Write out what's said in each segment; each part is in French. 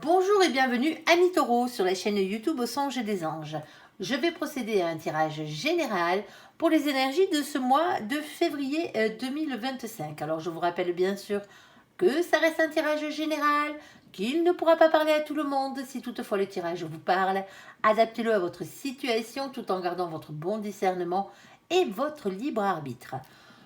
Bonjour et bienvenue Annie Taureau sur la chaîne YouTube Au Songe des Anges. Je vais procéder à un tirage général pour les énergies de ce mois de février 2025. Alors je vous rappelle bien sûr que ça reste un tirage général, qu'il ne pourra pas parler à tout le monde. Si toutefois le tirage vous parle, adaptez-le à votre situation tout en gardant votre bon discernement et votre libre arbitre.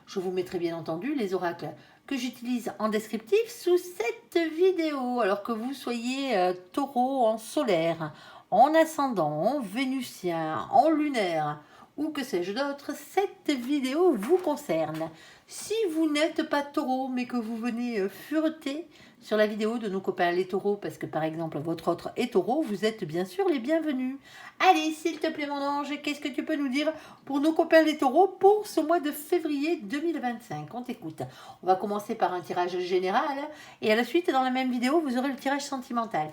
Je vous mettrai bien entendu les oracles que j'utilise en descriptif sous cette vidéo. Alors que vous soyez taureau en solaire, en ascendant, en vénusien, en lunaire ou que sais-je d'autre, cette vidéo vous concerne. Si vous n'êtes pas taureau mais que vous venez fureter sur la vidéo de nos copains les taureaux, parce que par exemple votre autre est taureau, vous êtes bien sûr les bienvenus. Allez, s'il te plaît mon ange, qu'est-ce que tu peux nous dire pour nos copains les taureaux pour ce mois de février 2025? On t'écoute. On va commencer par un tirage général et à la suite dans la même vidéo vous aurez le tirage sentimental.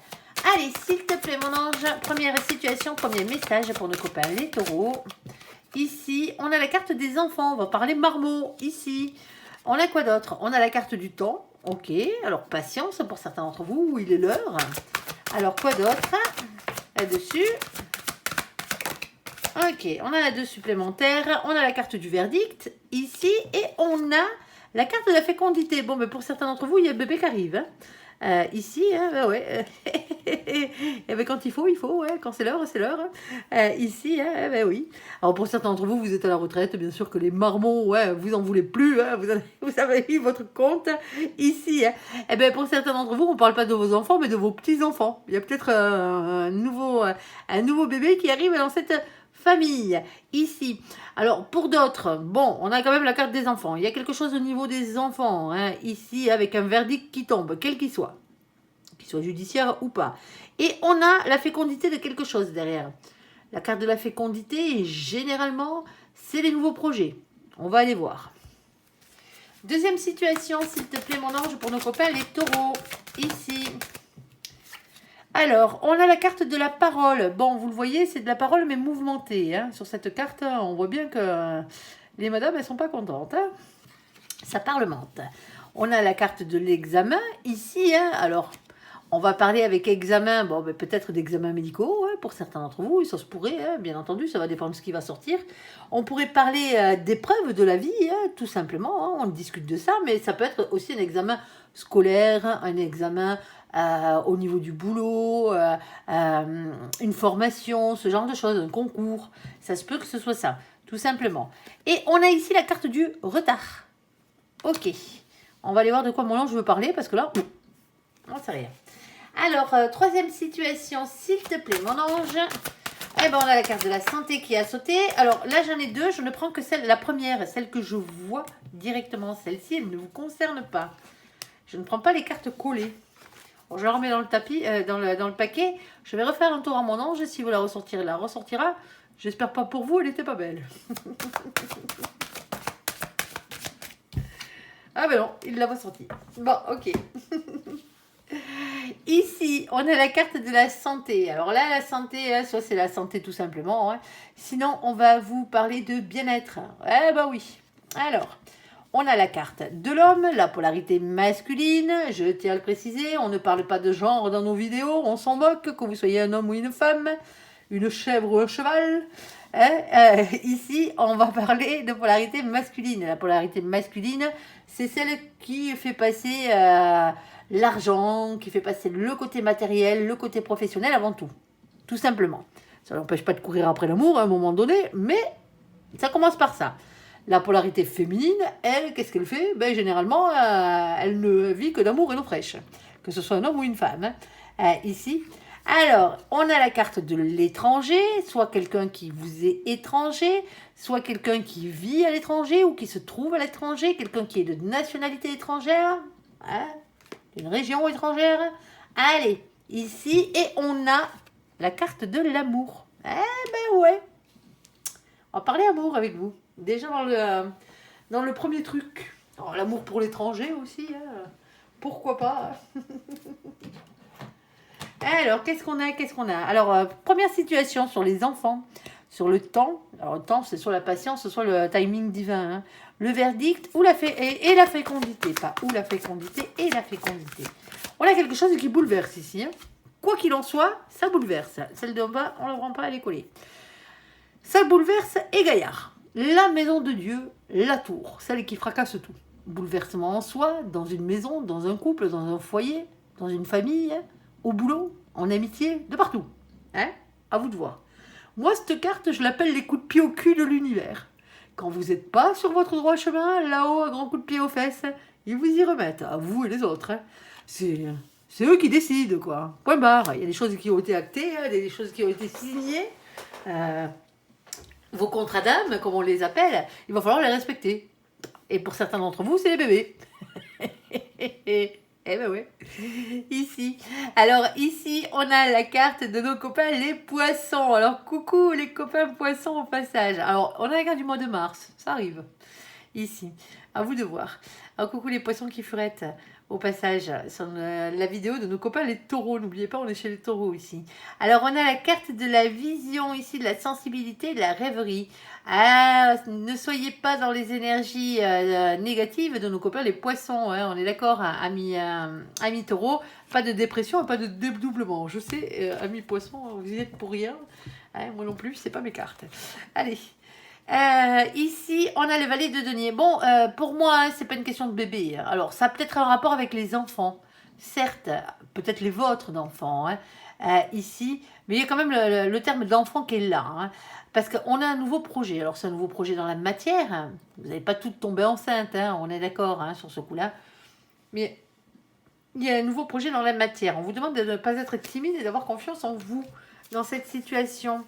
Allez, s'il te plaît mon ange, première situation, premier message pour nos copains les taureaux. Ici, on a la carte des enfants, on va parler marmots. Ici, on a quoi d'autre? On a la carte du temps. Ok, alors patience pour certains d'entre vous, il est l'heure. Alors quoi d'autre? Là-dessus. Ok, on a la 2 supplémentaires. On a la carte du verdict ici. Et on a la carte de la fécondité. Bon, mais pour certains d'entre vous, il y a le bébé qui arrive. Ici, hein, ouais. Et ben, quand il faut, ouais. Quand c'est l'heure, c'est l'heure. Ici, hein, ben oui. Alors pour certains d'entre vous, vous êtes à la retraite, bien sûr que les marmots, ouais, vous en voulez plus, hein, vous avez eu votre compte ici. Hein. Et ben pour certains d'entre vous, on parle pas de vos enfants, mais de vos petits-enfants. Il y a peut-être un nouveau bébé qui arrive dans cette famille, ici. Alors, pour d'autres, bon, on a quand même la carte des enfants. Il y a quelque chose au niveau des enfants, hein, ici, avec un verdict qui tombe, quel qu'il soit judiciaire ou pas. Et on a la fécondité de quelque chose derrière. La carte de la fécondité, généralement, c'est les nouveaux projets. On va aller voir. Deuxième situation, s'il te plaît, mon ange, pour nos copains, les taureaux, ici. Alors, on a la carte de la parole. Bon, vous le voyez, c'est de la parole, mais mouvementée. Hein. Sur cette carte, on voit bien que les madames, elles sont pas contentes. Hein. Ça parlemente. On a la carte de l'examen, ici. Hein. Alors, on va parler avec examen, bon, ben, peut-être d'examens médicaux, hein, pour certains d'entre vous, ça se pourrait, hein, bien entendu, ça va dépendre de ce qui va sortir. On pourrait parler d'épreuves de la vie, hein, tout simplement, hein, on discute de ça, mais ça peut être aussi un examen scolaire, un examen au niveau du boulot, une formation, ce genre de choses, un concours. Ça se peut que ce soit ça, tout simplement. Et on a ici la carte du retard. Ok, on va aller voir de quoi mon ange veut parler, parce que là, on ne sait rien. Alors, troisième situation, s'il te plaît, mon ange. Eh ben, on a la carte de la santé qui a sauté. Alors, là, j'en ai deux. Je ne prends que la première, celle que je vois directement. Celle-ci, elle ne vous concerne pas. Je ne prends pas les cartes collées. Bon, je la remets dans le tapis, dans le paquet. Je vais refaire un tour à mon ange. Si vous la ressortirez, elle la ressortira. J'espère pas pour vous, elle n'était pas belle. Ah ben non, il l'a ressortie. Bon, ok. Ici, on a la carte de la santé. Alors là, la santé, hein, soit c'est la santé tout simplement. Hein. Sinon, on va vous parler de bien-être. Eh ben oui. Alors, on a la carte de l'homme, la polarité masculine. Je tiens à le préciser, on ne parle pas de genre dans nos vidéos. On s'en moque, que vous soyez un homme ou une femme, une chèvre ou un cheval. Hein, ici, on va parler de polarité masculine. La polarité masculine, c'est celle qui fait passer l'argent, qui fait passer le côté matériel, le côté professionnel avant tout simplement. Ça n'empêche pas de courir après l'amour à un moment donné, mais ça commence par ça. La polarité féminine, elle, qu'est-ce qu'elle fait? Ben, généralement, elle ne vit que d'amour et d'eau fraîche, que ce soit un homme ou une femme. Hein. Ici, alors, on a la carte de l'étranger, soit quelqu'un qui vous est étranger, soit quelqu'un qui vit à l'étranger ou qui se trouve à l'étranger, quelqu'un qui est de nationalité étrangère, hein, d'une région étrangère. Allez, ici, et on a la carte de l'amour. Eh ben ouais, on va parler amour avec vous. Déjà dans le premier truc. Oh, l'amour pour l'étranger aussi, hein. Pourquoi pas. Alors, qu'est-ce qu'on a? Alors, première situation sur les enfants, sur le temps. Alors, le temps, c'est soit la patience, soit le timing divin. Hein. Le verdict ou la fécondité. Pas ou la fécondité et la fécondité. On a quelque chose qui bouleverse ici. Hein. quoi qu'il en soit, ça bouleverse. Celle d'en bas, on ne la prend pas, elle est collée. Ça bouleverse et Gaillard. La maison de Dieu, la tour, celle qui fracasse tout. Bouleversement en soi, dans une maison, dans un couple, dans un foyer, dans une famille, au boulot, en amitié, de partout. Hein? À vous de voir. Moi, cette carte, je l'appelle les coups de pied au cul de l'univers. Quand vous n'êtes pas sur votre droit chemin, là-haut, un grand coup de pied aux fesses, ils vous y remettent, à vous et les autres. Hein. C'est eux qui décident, quoi. Point barre. Il y a des choses qui ont été actées, il y a des choses qui ont été signées. Vos contrats d'âme, comme on les appelle, il va falloir les respecter. Et pour certains d'entre vous, c'est les bébés. Eh ben ouais. Ici. Alors ici, on a la carte de nos copains les poissons. Alors coucou les copains poissons au passage. Alors on a la carte du mois de mars. Ça arrive. Ici. À vous de voir. Alors coucou les poissons qui furettent au passage sur la vidéo de nos copains les taureaux. N'oubliez pas, on est chez les taureaux ici. Alors on a la carte de la vision ici, de la sensibilité, de la rêverie. Ah, ne soyez pas dans les énergies négatives de nos copains les poissons. Hein, on est d'accord, hein, amis taureaux. Pas de dépression, pas de dédoublement. Je sais, amis poissons, vous y êtes pour rien. Hein, moi non plus, c'est pas mes cartes. Allez. Ici, on a le valet de denier. Bon, pour moi, hein, c'est pas une question de bébé. Alors, ça a peut-être un rapport avec les enfants. Certes, peut-être les vôtres d'enfants, hein, ici. Mais il y a quand même le terme d'enfant qui est là. Hein, parce qu'on a un nouveau projet. Alors, c'est un nouveau projet dans la matière. Hein. Vous n'allez pas toutes tomber enceinte, hein, on est d'accord hein, sur ce coup-là. Mais il y a un nouveau projet dans la matière. On vous demande de ne pas être timide et d'avoir confiance en vous dans cette situation.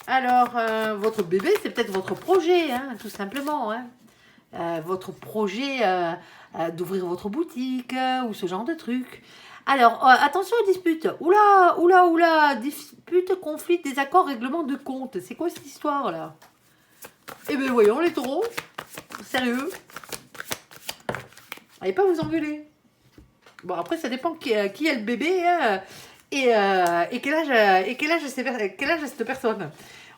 Alors, votre bébé, c'est peut-être votre projet, hein, tout simplement. Hein. Votre projet d'ouvrir votre boutique ou ce genre de truc. Alors, attention aux disputes. Oula, oula, oula. Disputes, conflits, désaccords, règlement de compte. C'est quoi cette histoire-là? Eh bien, voyons, les taureaux. Sérieux. Allez pas vous engueuler. Bon, après, ça dépend qui est le bébé hein, et quel âge cette personne.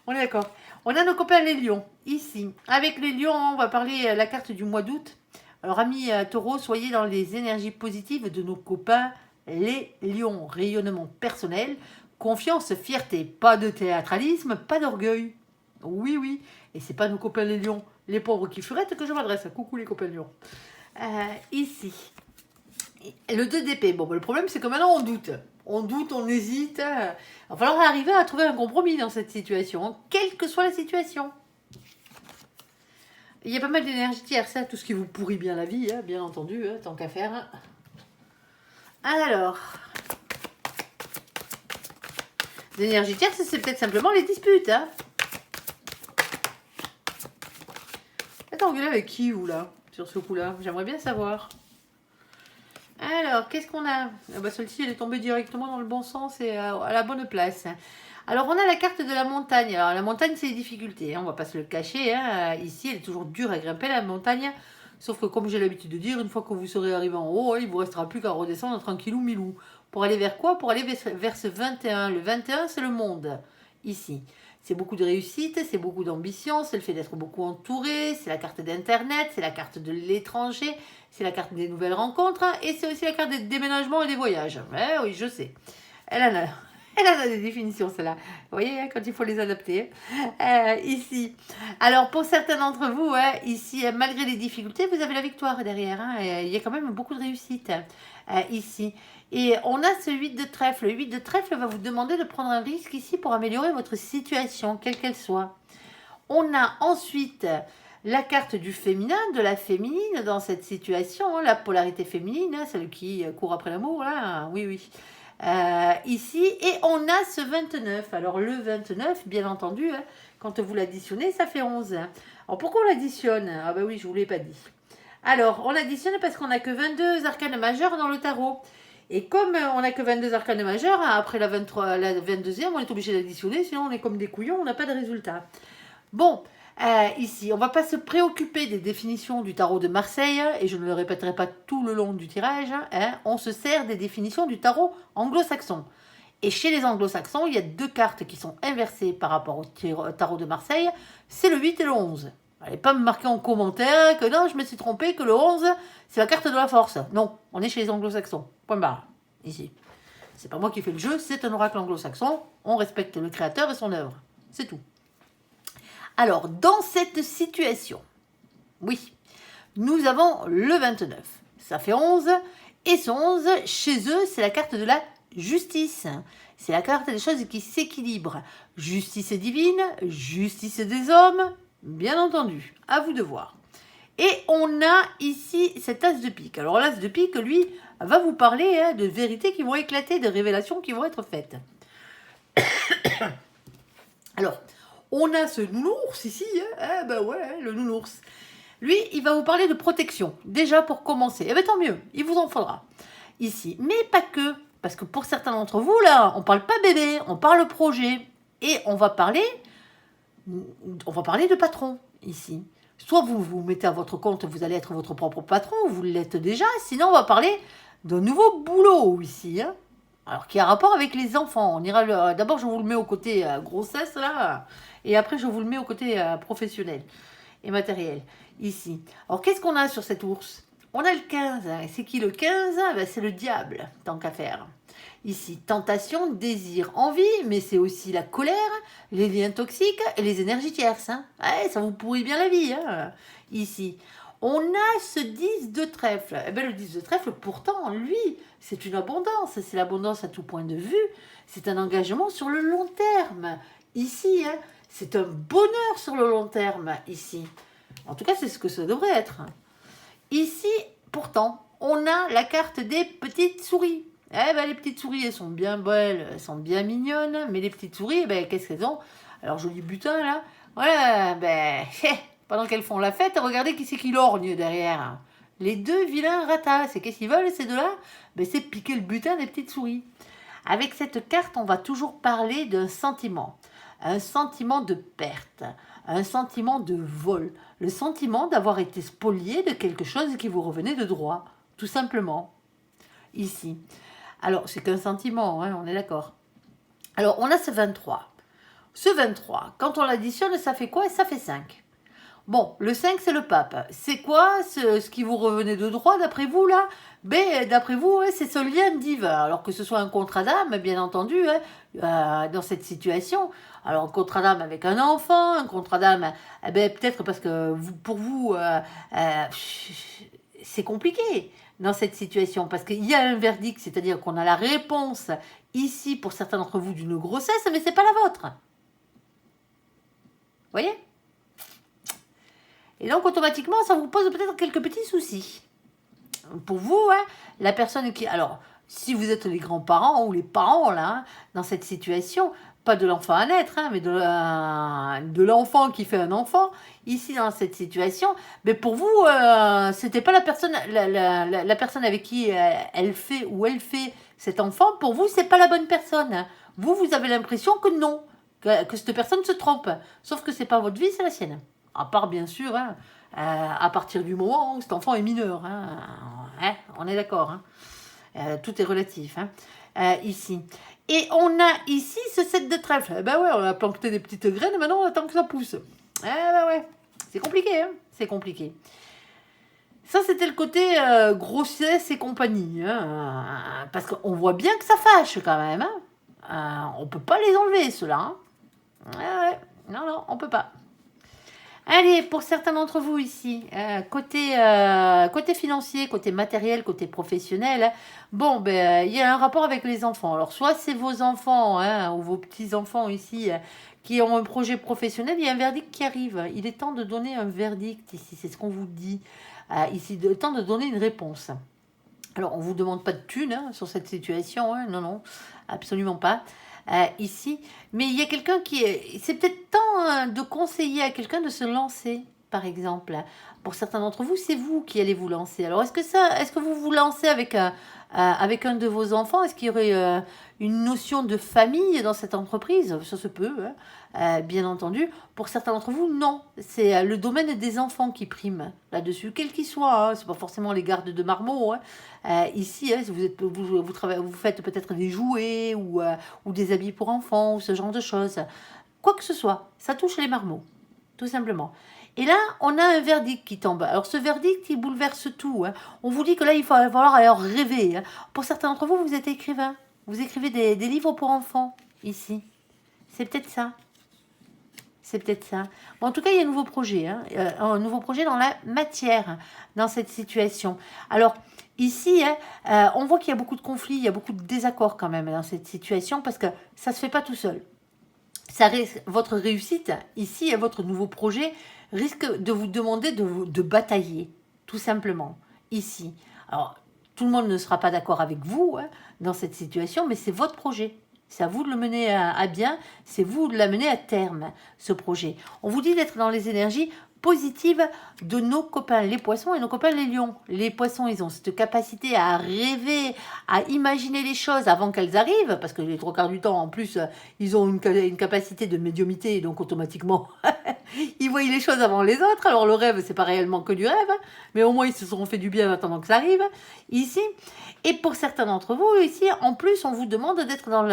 On est d'accord. On a nos copains les lions, ici. Avec les lions, on va parler la carte du mois d'août. Alors, amis taureaux, soyez dans les énergies positives de nos copains les lions. Rayonnement personnel, confiance, fierté. Pas de théâtralisme, pas d'orgueil. Oui, oui. Et c'est pas nos copains les lions, les pauvres qui furettent que je m'adresse. Coucou les copains lions. Ici. Le 2 d'épée. Bon, le problème, c'est que maintenant, on doute. On doute, on hésite. Il va falloir arriver à trouver un compromis dans cette situation, quelle que soit la situation. Il y a pas mal d'énergie tierce, hein, tout ce qui vous pourrit bien la vie, hein, bien entendu, hein, tant qu'à faire. Hein. Alors, l'énergie tierce, c'est peut-être simplement les disputes. Hein. Attends, engueuler avec qui, vous, là, sur ce coup-là? J'aimerais bien savoir. Alors, qu'est-ce qu'on a? Celle-ci, elle est tombée directement dans le bon sens et à la bonne place. Alors, on a la carte de la montagne. Alors, la montagne, c'est les difficultés. Hein, on va pas se le cacher. Hein. Ici, elle est toujours dure à grimper, la montagne. Sauf que, comme j'ai l'habitude de dire, une fois que vous serez arrivé en haut, il ne vous restera plus qu'à redescendre tranquillou milou. Pour aller vers quoi? Pour aller vers ce 21. Le 21, c'est le monde. Ici. C'est beaucoup de réussite, c'est beaucoup d'ambition, c'est le fait d'être beaucoup entouré, c'est la carte d'Internet, c'est la carte de l'étranger, c'est la carte des nouvelles rencontres, hein, et c'est aussi la carte des déménagements et des voyages. Oui, je sais. Elle en a des définitions, celle-là. Vous voyez, hein, quand il faut les adapter. Ici. Alors, pour certains d'entre vous, hein, ici, malgré les difficultés, vous avez la victoire derrière. Hein, il y a quand même beaucoup de réussite ici. Et on a ce 8 de trèfle. Le 8 de trèfle va vous demander de prendre un risque ici pour améliorer votre situation, quelle qu'elle soit. On a ensuite la carte du féminin, de la féminine dans cette situation, hein, la polarité féminine, hein, celle qui court après l'amour, là, hein, oui, oui. Ici, et on a ce 29. Alors le 29, bien entendu, hein, quand vous l'additionnez, ça fait 11. Hein. Alors pourquoi on l'additionne? Ah bah oui, je ne vous l'ai pas dit. Alors, on l'additionne parce qu'on n'a que 22 arcanes majeures dans le tarot. Et comme on n'a que 22 arcanes majeures, après la 22e, on est obligé d'additionner, sinon on est comme des couillons, on n'a pas de résultat. Bon, ici, on ne va pas se préoccuper des définitions du tarot de Marseille, et je ne le répéterai pas tout le long du tirage, hein, on se sert des définitions du tarot anglo-saxon. Et chez les anglo-saxons, il y a deux cartes qui sont inversées par rapport au tarot de Marseille, c'est le 8 et le 11. Allez pas me marquer en commentaire que non, je me suis trompée, que le 11, c'est la carte de la force. Non, on est chez les anglo-saxons. Point barre. Ici. C'est pas moi qui fais le jeu, c'est un oracle anglo-saxon. On respecte le créateur et son œuvre. C'est tout. Alors, dans cette situation, oui, nous avons le 29. Ça fait 11. Et ce 11, chez eux, c'est la carte de la justice. C'est la carte des choses qui s'équilibrent. Justice divine, justice des hommes, bien entendu, à vous de voir. Et on a ici cet as de pique. Alors l'as de pique, lui, va vous parler de vérités qui vont éclater, de révélations qui vont être faites. Alors, on a ce nounours ici, le nounours. Lui, il va vous parler de protection, déjà pour commencer. Eh bien, tant mieux, il vous en faudra ici. Mais pas que, parce que pour certains d'entre vous, là, on parle pas bébé, on parle projet. Et on va parler de patron, ici. Soit vous vous mettez à votre compte, vous allez être votre propre patron, vous l'êtes déjà. Sinon, on va parler d'un nouveau boulot, ici. Alors, qui a rapport avec les enfants. On ira d'abord, je vous le mets au côté grossesse, là. Et après, je vous le mets au côté professionnel et matériel, ici. Alors, qu'est-ce qu'on a sur cet ours? On a le 15. C'est qui le 15? C'est le diable, tant qu'à faire. Ici, tentation, désir, envie, mais c'est aussi la colère, les liens toxiques et les énergies tierces. Ouais, ça vous pourrit bien la vie. Ici, on a ce 10 de trèfle. Eh bien, le 10 de trèfle, pourtant, lui, c'est une abondance. C'est l'abondance à tout point de vue. C'est un engagement sur le long terme. Ici, c'est un bonheur sur le long terme. Ici, en tout cas, c'est ce que ça devrait être. Ici, pourtant, on a la carte des petites souris. Eh ben, les petites souris, elles sont bien belles, elles sont bien mignonnes, mais les petites souris, qu'est-ce qu'elles ont? Alors, joli butin, là. Voilà, pendant qu'elles font la fête, regardez qui c'est qui lorgne derrière. Les deux vilains ratas. Et qu'est-ce qu'ils veulent, ces deux-là? C'est piquer le butin des petites souris. Avec cette carte, on va toujours parler d'un sentiment. Un sentiment de perte, un sentiment de vol, le sentiment d'avoir été spolié de quelque chose qui vous revenait de droit, tout simplement, ici. Alors, c'est qu'un sentiment, on est d'accord. Alors, on a ce 23. Ce 23, quand on l'additionne, ça fait quoi? Ça fait 5. Bon, le 5, c'est le pape. C'est quoi ce qui vous revenait de droit, d'après vous, là? D'après vous, c'est ce lien divin. Alors que ce soit un contrat d'âme, bien entendu, dans cette situation. Alors, un contrat d'âme avec un enfant, un contrat d'âme, peut-être parce que pour vous, c'est compliqué dans cette situation, parce qu'il y a un verdict, c'est-à-dire qu'on a la réponse ici, pour certains d'entre vous, d'une grossesse, mais c'est pas la vôtre. Vous voyez? Et donc, automatiquement, ça vous pose peut-être quelques petits soucis. Pour vous, la personne qui... Alors, si vous êtes les grands-parents ou les parents, là, dans cette situation, pas de l'enfant à naître, mais de l'enfant qui fait un enfant, ici, dans cette situation, mais pour vous, c'était pas la personne, la personne avec qui elle fait cet enfant, pour vous, c'est pas la bonne personne. Vous avez l'impression que non, que cette personne se trompe. Sauf que c'est pas votre vie, c'est la sienne. À part, bien sûr, à partir du moment où cet enfant est mineur. On est d'accord. Tout est relatif. Ici. Et on a ici ce 7 de trèfle. On a planté des petites graines, maintenant on attend que ça pousse. C'est compliqué. C'est compliqué. Ça, c'était le côté grossesse et compagnie. Parce qu'on voit bien que ça fâche quand même. On peut pas les enlever, ceux-là. Non, on peut pas. Allez, pour certains d'entre vous ici, côté financier, côté matériel, côté professionnel, il y a un rapport avec les enfants. Alors, soit c'est vos enfants ou vos petits-enfants ici qui ont un projet professionnel, il y a un verdict qui arrive. Il est temps de donner un verdict ici, c'est ce qu'on vous dit. Ici, il est temps de donner une réponse. Alors, on ne vous demande pas de thunes sur cette situation, non, absolument pas. Ici, mais il y a quelqu'un c'est peut-être temps de conseiller à quelqu'un de se lancer, par exemple. Pour certains d'entre vous, c'est vous qui allez vous lancer. Alors, est-ce que vous vous lancez avec un de vos enfants? Est-ce qu'il y aurait une notion de famille dans cette entreprise? Ça se peut, bien entendu. Pour certains d'entre vous, non. C'est le domaine des enfants qui prime là-dessus, quel qu'il soit. C'est pas forcément les gardes de marmot. Ici, si vous faites peut-être des jouets ou des habits pour enfants ou ce genre de choses. Quoi que ce soit, ça touche les marmots, tout simplement. Et là, on a un verdict qui tombe. Alors, ce verdict, il bouleverse tout. On vous dit que là, il va falloir alors rêver. Pour certains d'entre vous, vous êtes écrivain. Vous écrivez des livres pour enfants, ici. C'est peut-être ça. C'est peut-être ça. Bon, en tout cas, il y a un nouveau projet, hein, un nouveau projet dans la matière, dans cette situation. Alors, ici, hein, on voit qu'il y a beaucoup de conflits, il y a beaucoup de désaccords quand même dans cette situation, parce que ça ne se fait pas tout seul. Votre réussite, ici, votre nouveau projet, risque de vous demander de batailler, tout simplement, ici. Alors, tout le monde ne sera pas d'accord avec vous hein, dans cette situation, mais c'est votre projet. C'est à vous de le mener à bien, c'est vous de l'amener à terme, ce projet. On vous dit d'être dans les énergies positives de nos copains, les poissons et nos copains les lions. Les poissons, ils ont cette capacité à rêver, à imaginer les choses avant qu'elles arrivent, parce que les trois quarts du temps, en plus, ils ont une capacité de médiumnité, donc automatiquement, ils voient les choses avant les autres. Alors le rêve, c'est pas réellement que du rêve, mais au moins ils se seront fait du bien en attendant que ça arrive, ici. Et pour certains d'entre vous, ici, en plus, on vous demande d'être dans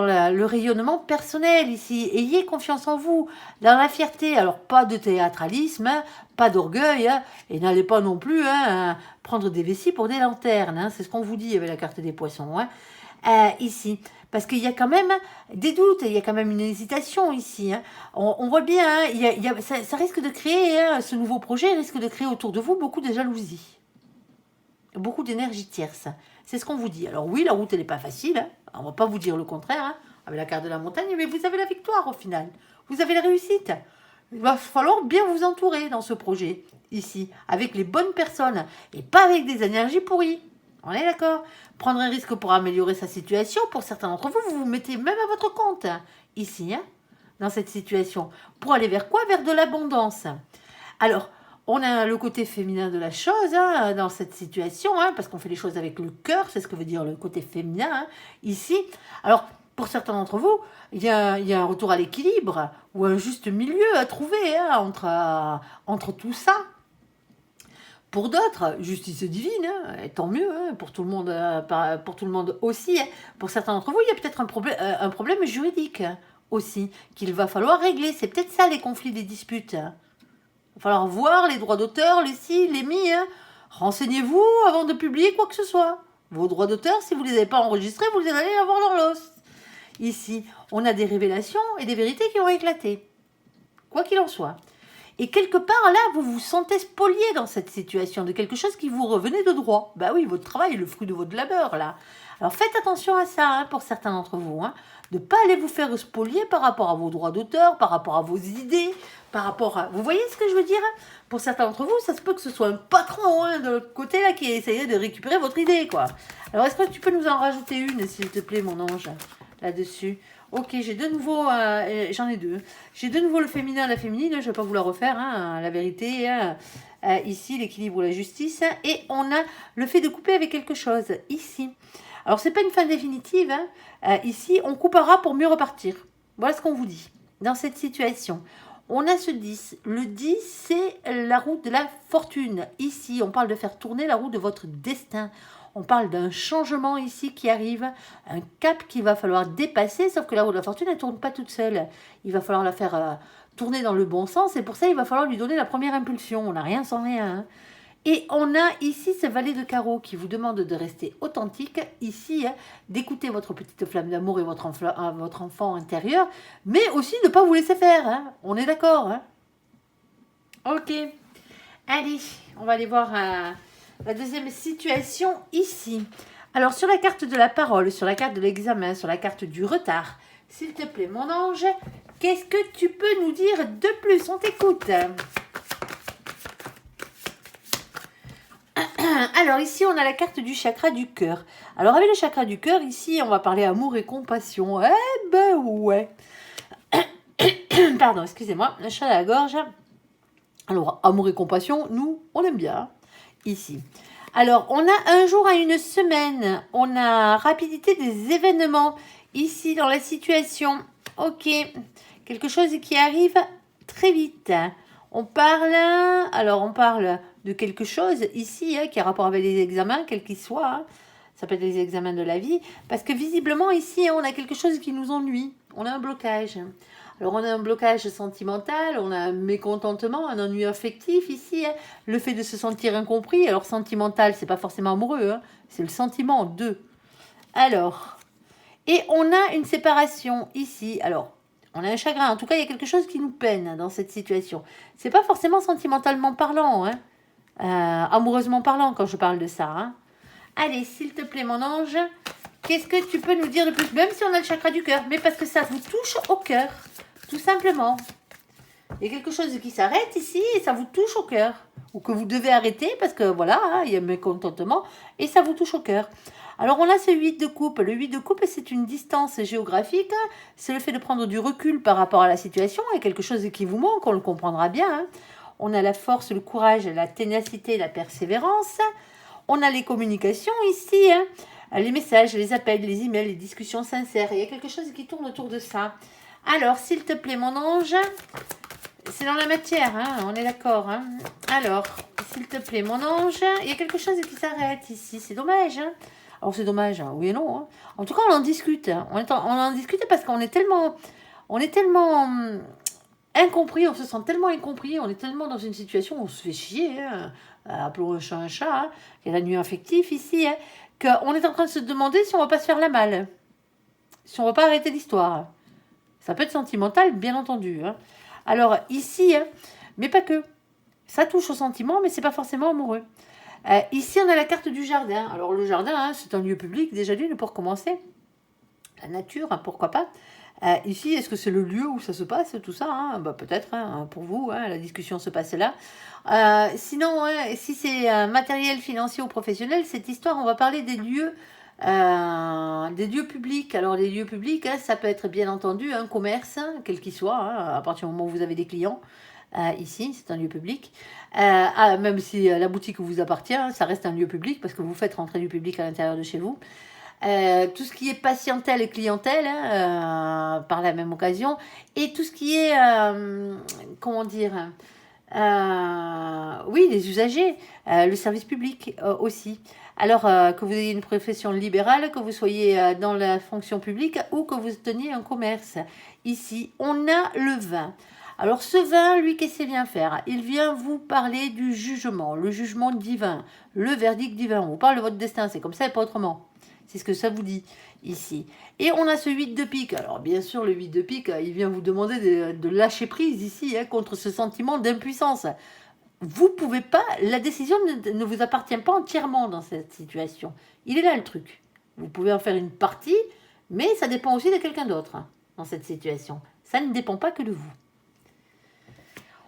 le rayonnement personnel ici. Ayez confiance en vous, dans la fierté. Alors, pas de théâtralisme, hein, pas d'orgueil, hein, et n'allez pas non plus hein, prendre des vessies pour des lanternes. Hein, c'est ce qu'on vous dit avec la carte des poissons. Hein, ici. Parce qu'il y a quand même des doutes, il y a quand même une hésitation ici. Hein. On voit bien, hein, ça risque de créer, hein, ce nouveau projet risque de créer autour de vous beaucoup de jalousie. Beaucoup d'énergie tierce. C'est ce qu'on vous dit. Alors oui, la route, elle n'est pas facile. Hein. On ne va pas vous dire le contraire, hein, avec la carte de la montagne, mais vous avez la victoire au final. Vous avez la réussite. Il va falloir bien vous entourer dans ce projet, ici, avec les bonnes personnes, et pas avec des énergies pourries. On est d'accord? Prendre un risque pour améliorer sa situation, pour certains d'entre vous, vous vous mettez même à votre compte, hein, ici, hein, dans cette situation. Pour aller vers quoi? Vers de l'abondance. Alors, on a le côté féminin de la chose hein, dans cette situation, hein, parce qu'on fait les choses avec le cœur, c'est ce que veut dire le côté féminin hein, ici. Alors, pour certains d'entre vous, il y a un retour à l'équilibre ou un juste milieu à trouver hein, entre tout ça. Pour d'autres, justice divine, hein, et tant mieux, hein, pour tout le monde aussi. Hein. Pour certains d'entre vous, il y a peut-être un problème juridique hein, aussi qu'il va falloir régler. C'est peut-être ça les conflits, les disputes. Il va falloir voir les droits d'auteur, les si, les mi. Hein. Renseignez-vous avant de publier quoi que ce soit. Vos droits d'auteur, si vous ne les avez pas enregistrés, vous les allez avoir dans l'os. Ici, on a des révélations et des vérités qui ont éclaté. Quoi qu'il en soit. Et quelque part, là, vous vous sentez spolié dans cette situation de quelque chose qui vous revenait de droit. Bah oui, votre travail est le fruit de votre labeur, là. Alors faites attention à ça, hein, pour certains d'entre vous. Hein, de ne pas aller vous faire spolier par rapport à vos droits d'auteur, par rapport à vos idées, par rapport à... Vous voyez ce que je veux dire hein? Pour certains d'entre vous, ça se peut que ce soit un patron hein, de l'autre côté, là, qui essaye de récupérer votre idée, quoi. Alors, est-ce que tu peux nous en rajouter une, s'il te plaît, mon ange, là-dessus? Ok, j'ai de nouveau, j'en ai deux. J'ai de nouveau le féminin et la féminine, je ne vais pas vous la refaire, hein, la vérité, hein, ici, l'équilibre ou la justice. Et on a le fait de couper avec quelque chose, ici. Alors, ce n'est pas une fin définitive, hein, ici, on coupera pour mieux repartir. Voilà ce qu'on vous dit, dans cette situation. On a ce 10. Le 10, c'est la roue de la fortune. Ici, on parle de faire tourner la roue de votre destin. On parle d'un changement ici qui arrive, un cap qu'il va falloir dépasser, sauf que la roue de la fortune, elle ne tourne pas toute seule. Il va falloir la faire tourner dans le bon sens, et pour ça, il va falloir lui donner la première impulsion. On n'a rien sans rien. Hein. Et on a ici ce valet de carreau qui vous demande de rester authentique, ici, hein, d'écouter votre petite flamme d'amour et votre enfant intérieur, mais aussi de ne pas vous laisser faire. Hein. On est d'accord hein. Ok. Allez, on va aller voir... la deuxième situation ici. Alors, sur la carte de la parole, sur la carte de l'examen, sur la carte du retard, s'il te plaît, mon ange, qu'est-ce que tu peux nous dire de plus? On t'écoute. Alors, ici, on a la carte du chakra du cœur. Alors, avec le chakra du cœur, ici, on va parler amour et compassion. Eh ben ouais. Pardon, excusez-moi, le chat à la gorge. Alors, amour et compassion, nous, on aime bien. Ici. Alors, on a un jour à une semaine. On a rapidité des événements. Ici, dans la situation. Ok. Quelque chose qui arrive très vite. On parle de quelque chose ici, hein, qui a rapport avec les examens, quels qu'ils soient. Hein. Ça peut être les examens de la vie. Parce que visiblement, ici, on a quelque chose qui nous ennuie. On a un blocage. Alors, on a un blocage sentimental, on a un mécontentement, un ennui affectif ici, hein, le fait de se sentir incompris. Alors, sentimental, c'est pas forcément amoureux, hein, c'est le sentiment de. Alors, et on a une séparation ici. Alors, on a un chagrin. En tout cas, il y a quelque chose qui nous peine dans cette situation. C'est pas forcément sentimentalement parlant, hein. Amoureusement parlant quand je parle de ça. Hein. Allez, s'il te plaît, mon ange, qu'est-ce que tu peux nous dire de plus? Même si on a le chakra du cœur, mais parce que ça vous touche au cœur, tout simplement. Il y a quelque chose qui s'arrête ici et ça vous touche au cœur. Ou que vous devez arrêter parce que voilà, hein, il y a un mécontentement et ça vous touche au cœur. Alors on a ce 8 de coupe. Le 8 de coupe, c'est une distance géographique. C'est le fait de prendre du recul par rapport à la situation. Il y a quelque chose qui vous manque, on le comprendra bien. Hein. On a la force, le courage, la ténacité, la persévérance. On a les communications ici. Hein. Les messages, les appels, les emails, les discussions sincères. Il y a quelque chose qui tourne autour de ça. Alors, s'il te plaît, mon ange, c'est dans la matière, hein, on est d'accord. Hein. Alors, s'il te plaît, mon ange, il y a quelque chose qui s'arrête ici. C'est dommage. Hein. Alors, c'est dommage, hein, oui et non. Hein. En tout cas, on en discute. Hein. On en discute parce qu'on est tellement incompris, on se sent tellement incompris, on est tellement dans une situation où on se fait chier. Hein. Appelons un chat un chat. Hein. Il y a la nuit affective ici. Hein, qu'on est en train de se demander si on va pas se faire la malle. Si on va pas arrêter l'histoire. Ça peut être sentimental, bien entendu. Hein. Alors, ici, hein, mais pas que. Ça touche au sentiment, mais c'est pas forcément amoureux. Ici, on a la carte du jardin. Alors, le jardin, hein, c'est un lieu public, déjà d'une, pour commencer. La nature, hein, pourquoi pas. Ici, est-ce que c'est le lieu où ça se passe, tout ça hein bah, peut-être, hein, pour vous, hein, la discussion se passe là. Sinon, hein, si c'est matériel, financier ou professionnel, cette histoire, on va parler des lieux publics. Alors, les lieux publics, hein, ça peut être bien entendu un commerce, hein, quel qu'il soit, hein, à partir du moment où vous avez des clients. Ici, c'est un lieu public. Même si la boutique vous appartient, ça reste un lieu public parce que vous faites rentrer du public à l'intérieur de chez vous. Tout ce qui est patientèle et clientèle, hein, par la même occasion, et tout ce qui est, comment dire, oui, les usagers, le service public aussi. Alors que vous ayez une profession libérale, que vous soyez dans la fonction publique ou que vous teniez un commerce. Ici, on a le vin. Alors ce vin, lui, qu'est-ce qu'il vient faire? Il vient vous parler du jugement, le jugement divin, le verdict divin. On vous parle de votre destin, c'est comme ça et pas autrement. C'est ce que ça vous dit ici. Et on a ce 8 de pique. Alors bien sûr, le 8 de pique, il vient vous demander de lâcher prise ici hein, contre ce sentiment d'impuissance. Vous pouvez pas, la décision ne vous appartient pas entièrement dans cette situation. Il est là le truc. Vous pouvez en faire une partie, mais ça dépend aussi de quelqu'un d'autre hein, dans cette situation. Ça ne dépend pas que de vous.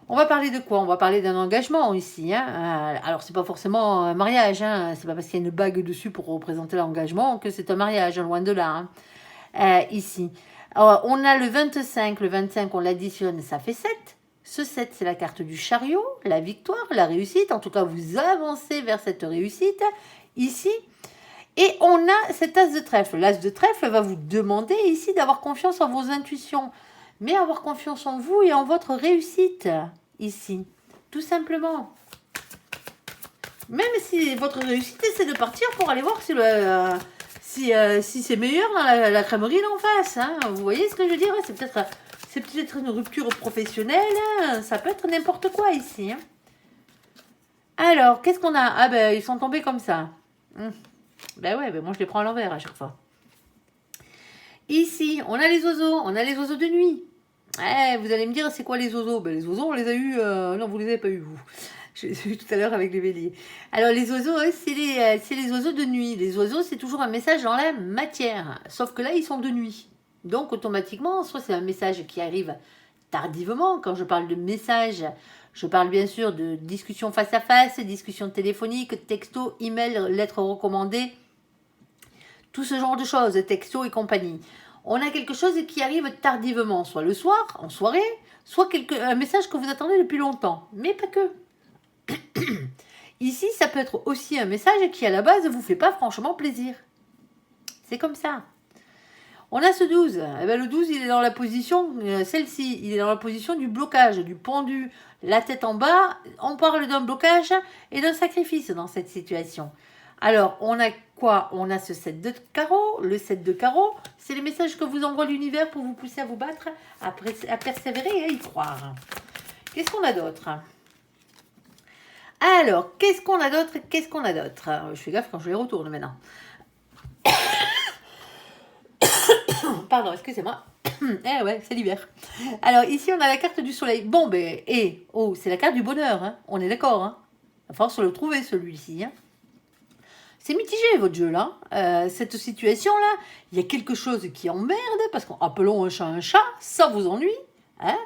On va parler de quoi? On va parler d'un engagement ici. Hein. Alors, c'est pas forcément un mariage. Hein. C'est pas parce qu'il y a une bague dessus pour représenter l'engagement que c'est un mariage, loin de là. Hein. Ici. Alors, on a le 25. Le 25, on l'additionne, ça fait 7. Ce 7, c'est la carte du chariot, la victoire, la réussite. En tout cas, vous avancez vers cette réussite ici. Et on a cet as de trèfle. L'as de trèfle va vous demander ici d'avoir confiance en vos intuitions. Mais avoir confiance en vous et en votre réussite. Ici, tout simplement. Même si votre réussite, c'est de partir pour aller voir si c'est meilleur dans la crèmerie d'en face. Hein. Vous voyez ce que je veux dire? C'est peut-être une rupture professionnelle. Hein. Ça peut être n'importe quoi ici. Hein. Alors, qu'est-ce qu'on a? Ah ben, ils sont tombés comme ça. Ben ouais, ben moi je les prends à l'envers à chaque fois. Ici, on a les oiseaux. On a les oiseaux de nuit. Vous allez me dire, c'est quoi les oiseaux? Ben, les oiseaux, on les a eus... non, vous les avez pas eus, vous. Je les ai eus tout à l'heure avec les béliers. Alors, les oiseaux, c'est les oiseaux de nuit. Les oiseaux, c'est toujours un message dans la matière. Sauf que là, ils sont de nuit. Donc, automatiquement, soit c'est un message qui arrive tardivement. Quand je parle de message, je parle bien sûr de discussion face à face, discussion téléphonique, texto, email, lettres recommandées. Tout ce genre de choses, texto et compagnie. On a quelque chose qui arrive tardivement, soit le soir, en soirée, soit un message que vous attendez depuis longtemps, mais pas que. Ici, ça peut être aussi un message qui, à la base, ne vous fait pas franchement plaisir. C'est comme ça. On a ce 12. Eh bien, le 12, il est dans la position, celle-ci, il est dans la position du blocage, du pendu, la tête en bas. On parle d'un blocage et d'un sacrifice dans cette situation. Alors, on a quoi? On a ce 7 de carreau. Le 7 de carreau, c'est les messages que vous envoie l'univers pour vous pousser à vous battre, à persévérer et à y croire. Qu'est-ce qu'on a d'autre? Alors, qu'est-ce qu'on a d'autre? Je fais gaffe quand je les retourne maintenant. Pardon, excusez-moi. Eh ouais, c'est l'hiver. Alors ici, on a la carte du soleil. Bon, ben, oh, c'est la carte du bonheur, hein. On est d'accord, hein. Il va falloir se le trouver, celui-ci, hein. C'est mitigé, votre jeu, là. Cette situation-là, il y a quelque chose qui emmerde, parce qu'appelons un chat, ça vous ennuie, hein.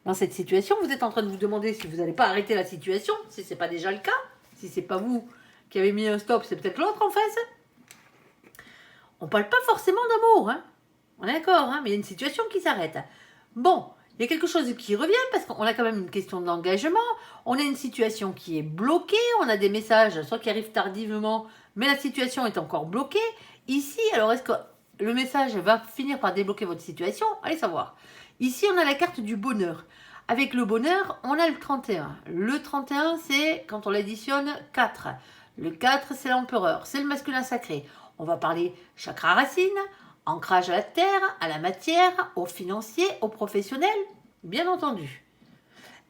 Dans cette situation, vous êtes en train de vous demander si vous n'allez pas arrêter la situation, si ce n'est pas déjà le cas. Si c'est pas vous qui avez mis un stop, c'est peut-être l'autre en face. On ne parle pas forcément d'amour, hein. On est d'accord, hein, mais il y a une situation qui s'arrête. Bon, il y a quelque chose qui revient parce qu'on a quand même une question d'engagement. On a une situation qui est bloquée. On a des messages, soit qui arrivent tardivement, mais la situation est encore bloquée. Ici, alors est-ce que le message va finir par débloquer votre situation? Allez savoir. Ici, on a la carte du bonheur. Avec le bonheur, on a le 31. Le 31, c'est, quand on l'additionne, 4. Le 4, c'est l'empereur, c'est le masculin sacré. On va parler chakra racine, ancrage à la terre, à la matière, au financier, au professionnel, bien entendu.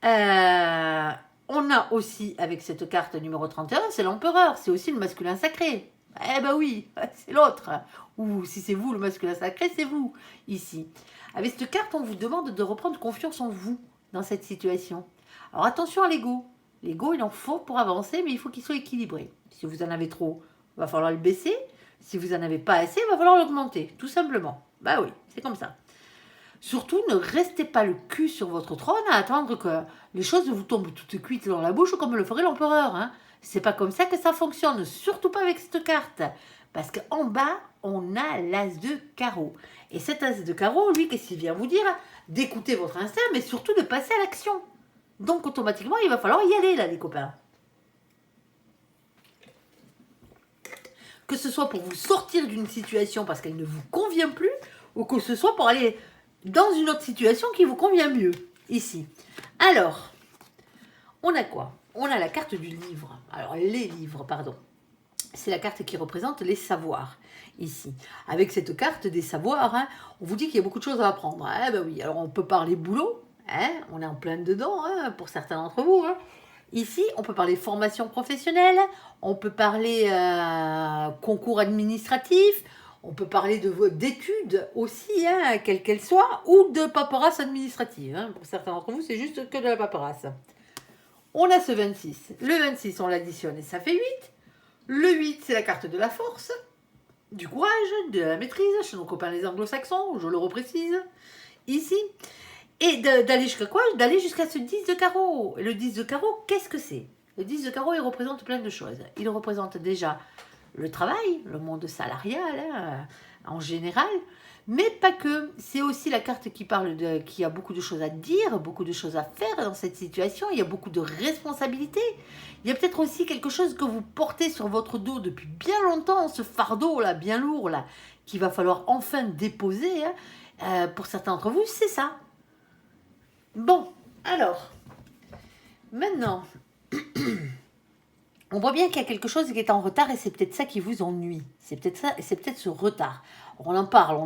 On a aussi, avec cette carte numéro 31, c'est l'empereur, c'est aussi le masculin sacré. Eh ben oui, c'est l'autre. Ou si c'est vous le masculin sacré, c'est vous, ici. Avec cette carte, on vous demande de reprendre confiance en vous dans cette situation. Alors attention à l'ego. L'ego, il en faut pour avancer, mais il faut qu'il soit équilibré. Si vous en avez trop, il va falloir le baisser. Si vous n'en avez pas assez, il va falloir l'augmenter, tout simplement. Bah oui, c'est comme ça. Surtout, ne restez pas le cul sur votre trône à attendre que les choses vous tombent toutes cuites dans la bouche comme le ferait l'empereur. Hein. C'est pas comme ça que ça fonctionne, surtout pas avec cette carte. Parce qu'en bas, on a l'as de carreau. Et cet as de carreau, lui, qu'est-ce qu'il vient vous dire? D'écouter votre instinct, mais surtout de passer à l'action. Donc, automatiquement, il va falloir y aller, là, les copains. Que ce soit pour vous sortir d'une situation parce qu'elle ne vous convient plus, ou que ce soit pour aller dans une autre situation qui vous convient mieux, ici. Alors, on a quoi? On a la carte du livre. Alors, les livres, pardon. C'est la carte qui représente les savoirs, ici. Avec cette carte des savoirs, hein, on vous dit qu'il y a beaucoup de choses à apprendre. Eh ben oui, alors on peut parler boulot, hein, on est en plein dedans, hein, pour certains d'entre vous, hein. Ici, on peut parler formation professionnelle, on peut parler concours administratif, on peut parler d'études aussi, hein, quelles qu'elles soient, ou de paperasse administrative. Hein. Pour certains d'entre vous, c'est juste que de la paperasse. On a ce 26. Le 26, on l'additionne et ça fait 8. Le 8, c'est la carte de la force, du courage, de la maîtrise, chez nos copains les anglo-saxons, je le reprécise, ici. Et d'aller jusqu'à quoi? D'aller jusqu'à ce 10 de carreau. Et le 10 de carreau, qu'est-ce que c'est? Le 10 de carreau, il représente plein de choses. Il représente déjà le travail, le monde salarial, hein, en général, mais pas que. C'est aussi la carte qui parle qui a beaucoup de choses à dire, beaucoup de choses à faire dans cette situation. Il y a beaucoup de responsabilités. Il y a peut-être aussi quelque chose que vous portez sur votre dos depuis bien longtemps, ce fardeau là, bien lourd là, qu'il va falloir enfin déposer. Hein. Pour certains d'entre vous, c'est ça. Bon, alors, maintenant, on voit bien qu'il y a quelque chose qui est en retard et c'est peut-être ça qui vous ennuie. C'est peut-être ça, et c'est peut-être ce retard. On en parle,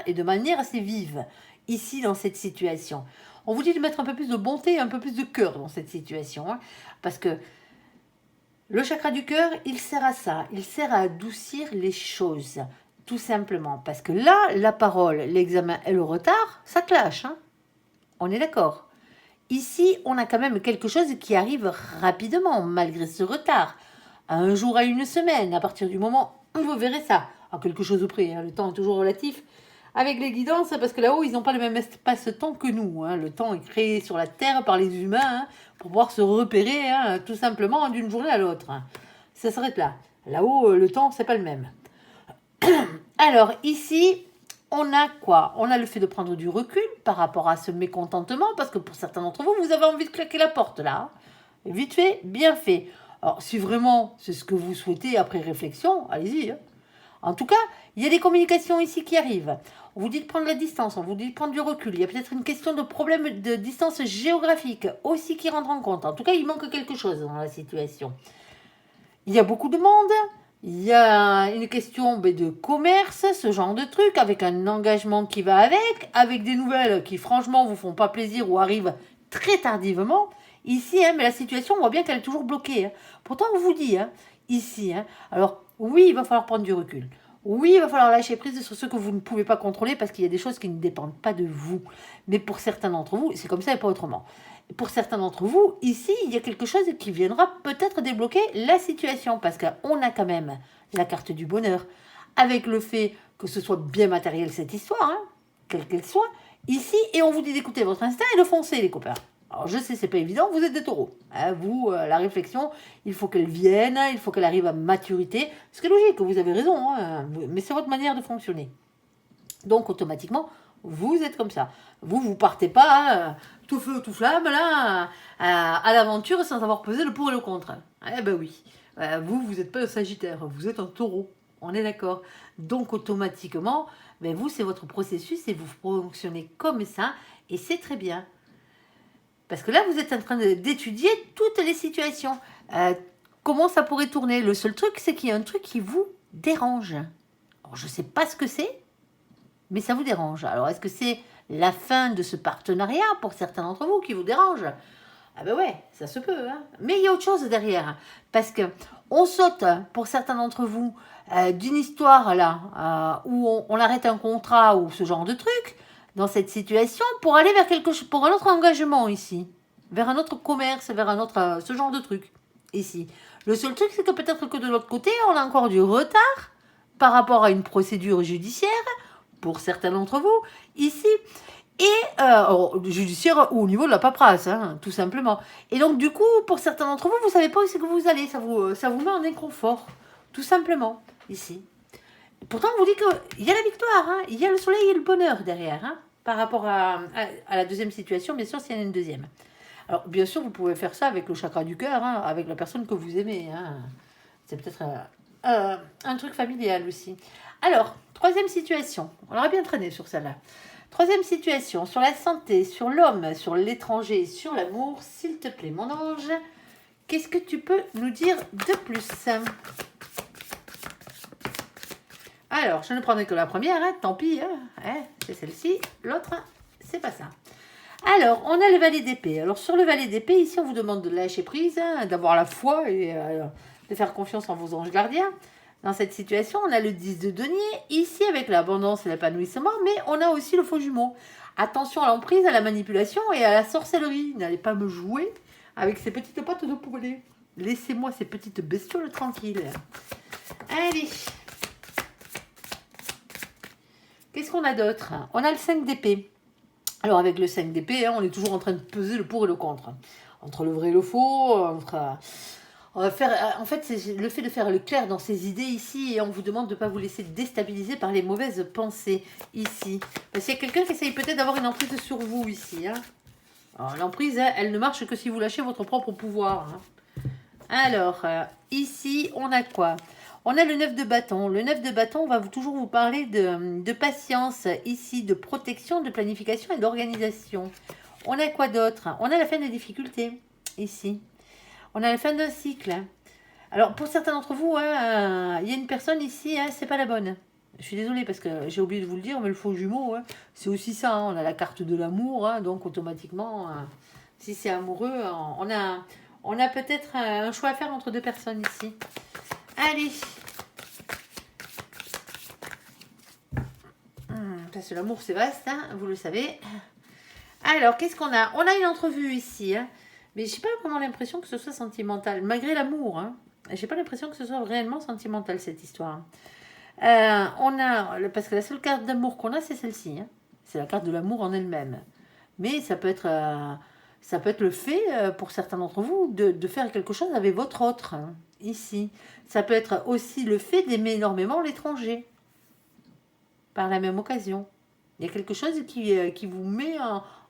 et de manière assez vive, ici, dans cette situation. On vous dit de mettre un peu plus de bonté, un peu plus de cœur dans cette situation, hein, parce que le chakra du cœur, il sert à ça, il sert à adoucir les choses, tout simplement. Parce que là, la parole, l'examen et le retard, ça clash, hein. On est d'accord. Ici, on a quand même quelque chose qui arrive rapidement, malgré ce retard. À un jour, à une semaine, à partir du moment où vous verrez ça. À quelque chose de près, hein, le temps est toujours relatif. Avec les guidances, parce que là-haut, ils n'ont pas le même espace-temps que nous. Hein. Le temps est créé sur la Terre par les humains, hein, pour pouvoir se repérer, hein, tout simplement, d'une journée à l'autre. Hein. Ça s'arrête là. Là-haut, le temps, c'est pas le même. Alors, ici... On a quoi? On a le fait de prendre du recul par rapport à ce mécontentement, parce que pour certains d'entre vous, vous avez envie de claquer la porte là. Vite fait, bien fait. Alors, si vraiment c'est ce que vous souhaitez après réflexion, allez-y. Hein. En tout cas, il y a des communications ici qui arrivent. On vous dit de prendre la distance, on vous dit de prendre du recul. Il y a peut-être une question de problème de distance géographique aussi qui rentre en compte. En tout cas, il manque quelque chose dans la situation. Il y a beaucoup de monde. Il y a une question de commerce, ce genre de truc, avec un engagement qui va avec des nouvelles qui franchement vous font pas plaisir ou arrivent très tardivement. Ici, hein, mais la situation, on voit bien qu'elle est toujours bloquée. Hein. Pourtant, on vous dit, hein, ici, hein, alors oui, il va falloir prendre du recul. Oui, il va falloir lâcher prise sur ce que vous ne pouvez pas contrôler parce qu'il y a des choses qui ne dépendent pas de vous. Mais pour certains d'entre vous, c'est comme ça et pas autrement. Pour certains d'entre vous, ici, il y a quelque chose qui viendra peut-être débloquer la situation parce qu'on a quand même la carte du bonheur avec le fait que ce soit bien matériel cette histoire, hein, quelle qu'elle soit, ici, et on vous dit d'écouter votre instinct et de foncer, les copains. Alors je sais, c'est pas évident, vous êtes des taureaux. Hein, vous, la réflexion, il faut qu'elle vienne, il faut qu'elle arrive à maturité. Ce qui est logique, vous avez raison, hein, mais c'est votre manière de fonctionner. Donc automatiquement, vous êtes comme ça. Vous partez pas tout feu, tout flamme, là, à l'aventure sans avoir pesé le pour et le contre. Eh ben oui. Vous n'êtes pas un sagittaire, vous êtes un taureau. On est d'accord. Donc automatiquement, ben vous, c'est votre processus et vous fonctionnez comme ça. Et c'est très bien. Parce que là, vous êtes en train d'étudier toutes les situations. Comment ça pourrait tourner? Le seul truc, c'est qu'il y a un truc qui vous dérange. Alors, je ne sais pas ce que c'est, mais ça vous dérange. Alors, est-ce que c'est la fin de ce partenariat pour certains d'entre vous qui vous dérange? Ah ben ouais, ça se peut. Hein. Mais il y a autre chose derrière. Parce que on saute, pour certains d'entre vous, d'une histoire là, où on arrête un contrat ou ce genre de truc, dans cette situation, pour aller vers quelque chose, pour un autre engagement ici. Vers un autre commerce, vers un autre, ce genre de truc, ici. Le seul truc, c'est que peut-être que de l'autre côté, on a encore du retard par rapport à une procédure judiciaire, pour certains d'entre vous, ici, et judiciaire ou au niveau de la paperasse, hein, tout simplement. Et donc, du coup, pour certains d'entre vous, vous ne savez pas où c'est que vous allez, ça vous met en inconfort, tout simplement, ici. Pourtant, on vous dit qu'il y a la victoire, hein, il y a le soleil et le bonheur derrière, hein, par rapport à la deuxième situation, bien sûr, s'il y en a une deuxième. Alors, bien sûr, vous pouvez faire ça avec le chakra du cœur, hein, avec la personne que vous aimez. Hein. C'est peut-être un truc familial aussi. Alors, troisième situation. On aurait bien traîné sur celle-là. Troisième situation, sur la santé, sur l'homme, sur l'étranger, sur l'amour. S'il te plaît, mon ange, qu'est-ce que tu peux nous dire de plus? Alors, je ne prendrai que la première, hein, tant pis, hein, c'est celle-ci. L'autre, c'est pas ça. Alors, on a le valet d'épée. Alors, sur le valet d'épée, ici, on vous demande de lâcher prise, hein, d'avoir la foi et de faire confiance en vos anges gardiens. Dans cette situation, on a le 10 de denier, ici avec l'abondance et l'épanouissement, mais on a aussi le faux jumeau. Attention à l'emprise, à la manipulation et à la sorcellerie. N'allez pas me jouer avec ces petites pattes de poulet. Laissez-moi ces petites bestioles tranquilles. Allez. Qu'est-ce qu'on a d'autre? On a le 5 d'épée. Alors avec le 5 d'épée, hein, on est toujours en train de peser le pour et le contre. Entre le vrai et le faux, on va faire, en fait, c'est le fait de faire le clair dans ces idées ici et on vous demande de ne pas vous laisser déstabiliser par les mauvaises pensées ici. Parce qu'il y a quelqu'un qui essaye peut-être d'avoir une emprise sur vous ici. Hein. L'emprise, elle ne marche que si vous lâchez votre propre pouvoir. Hein. Alors, ici, on a quoi? On a le 9 de bâton. Le 9 de bâton va toujours vous parler de patience ici, de protection, de planification et d'organisation. On a quoi d'autre? On a la fin des difficultés ici. On a la fin d'un cycle. Alors, pour certains d'entre vous, hein, il y a une personne ici, hein, c'est pas la bonne. Je suis désolée parce que j'ai oublié de vous le dire, mais le faux jumeau, hein, c'est aussi ça. Hein, on a la carte de l'amour, hein, donc automatiquement, si c'est amoureux, on a peut-être un choix à faire entre deux personnes ici. Allez. Parce que l'amour, c'est vaste, hein, vous le savez. Alors, qu'est-ce qu'on a? On a une entrevue ici, hein. Mais j'ai pas vraiment l'impression que ce soit sentimental, malgré l'amour. Hein. J'ai pas l'impression que ce soit réellement sentimental, cette histoire. On a, parce que la seule carte d'amour qu'on a, c'est celle-ci. Hein. C'est la carte de l'amour en elle-même. Mais ça peut être le fait, pour certains d'entre vous, de faire quelque chose avec votre autre, hein, ici. Ça peut être aussi le fait d'aimer énormément l'étranger, par la même occasion. Il y a quelque chose qui vous met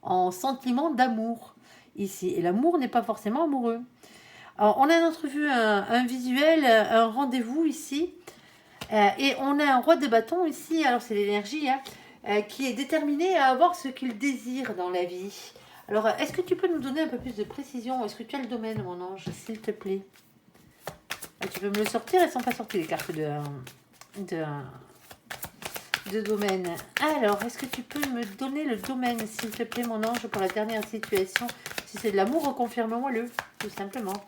en sentiment d'amour. Ici. Et l'amour n'est pas forcément amoureux. Alors, on a une entrevue, un visuel, un rendez-vous ici. Et on a un roi de bâton ici. Alors, c'est l'énergie, hein, qui est déterminé à avoir ce qu'il désire dans la vie. Alors, est-ce que tu peux nous donner un peu plus de précision? Est-ce que tu as le domaine, mon ange, s'il te plaît? Tu peux me le sortir? Elles ne sont pas sorties, les cartes de domaine. Alors, est-ce que tu peux me donner le domaine, s'il te plaît, mon ange, pour la dernière situation? Si c'est de l'amour, reconfirme-moi-le, tout simplement.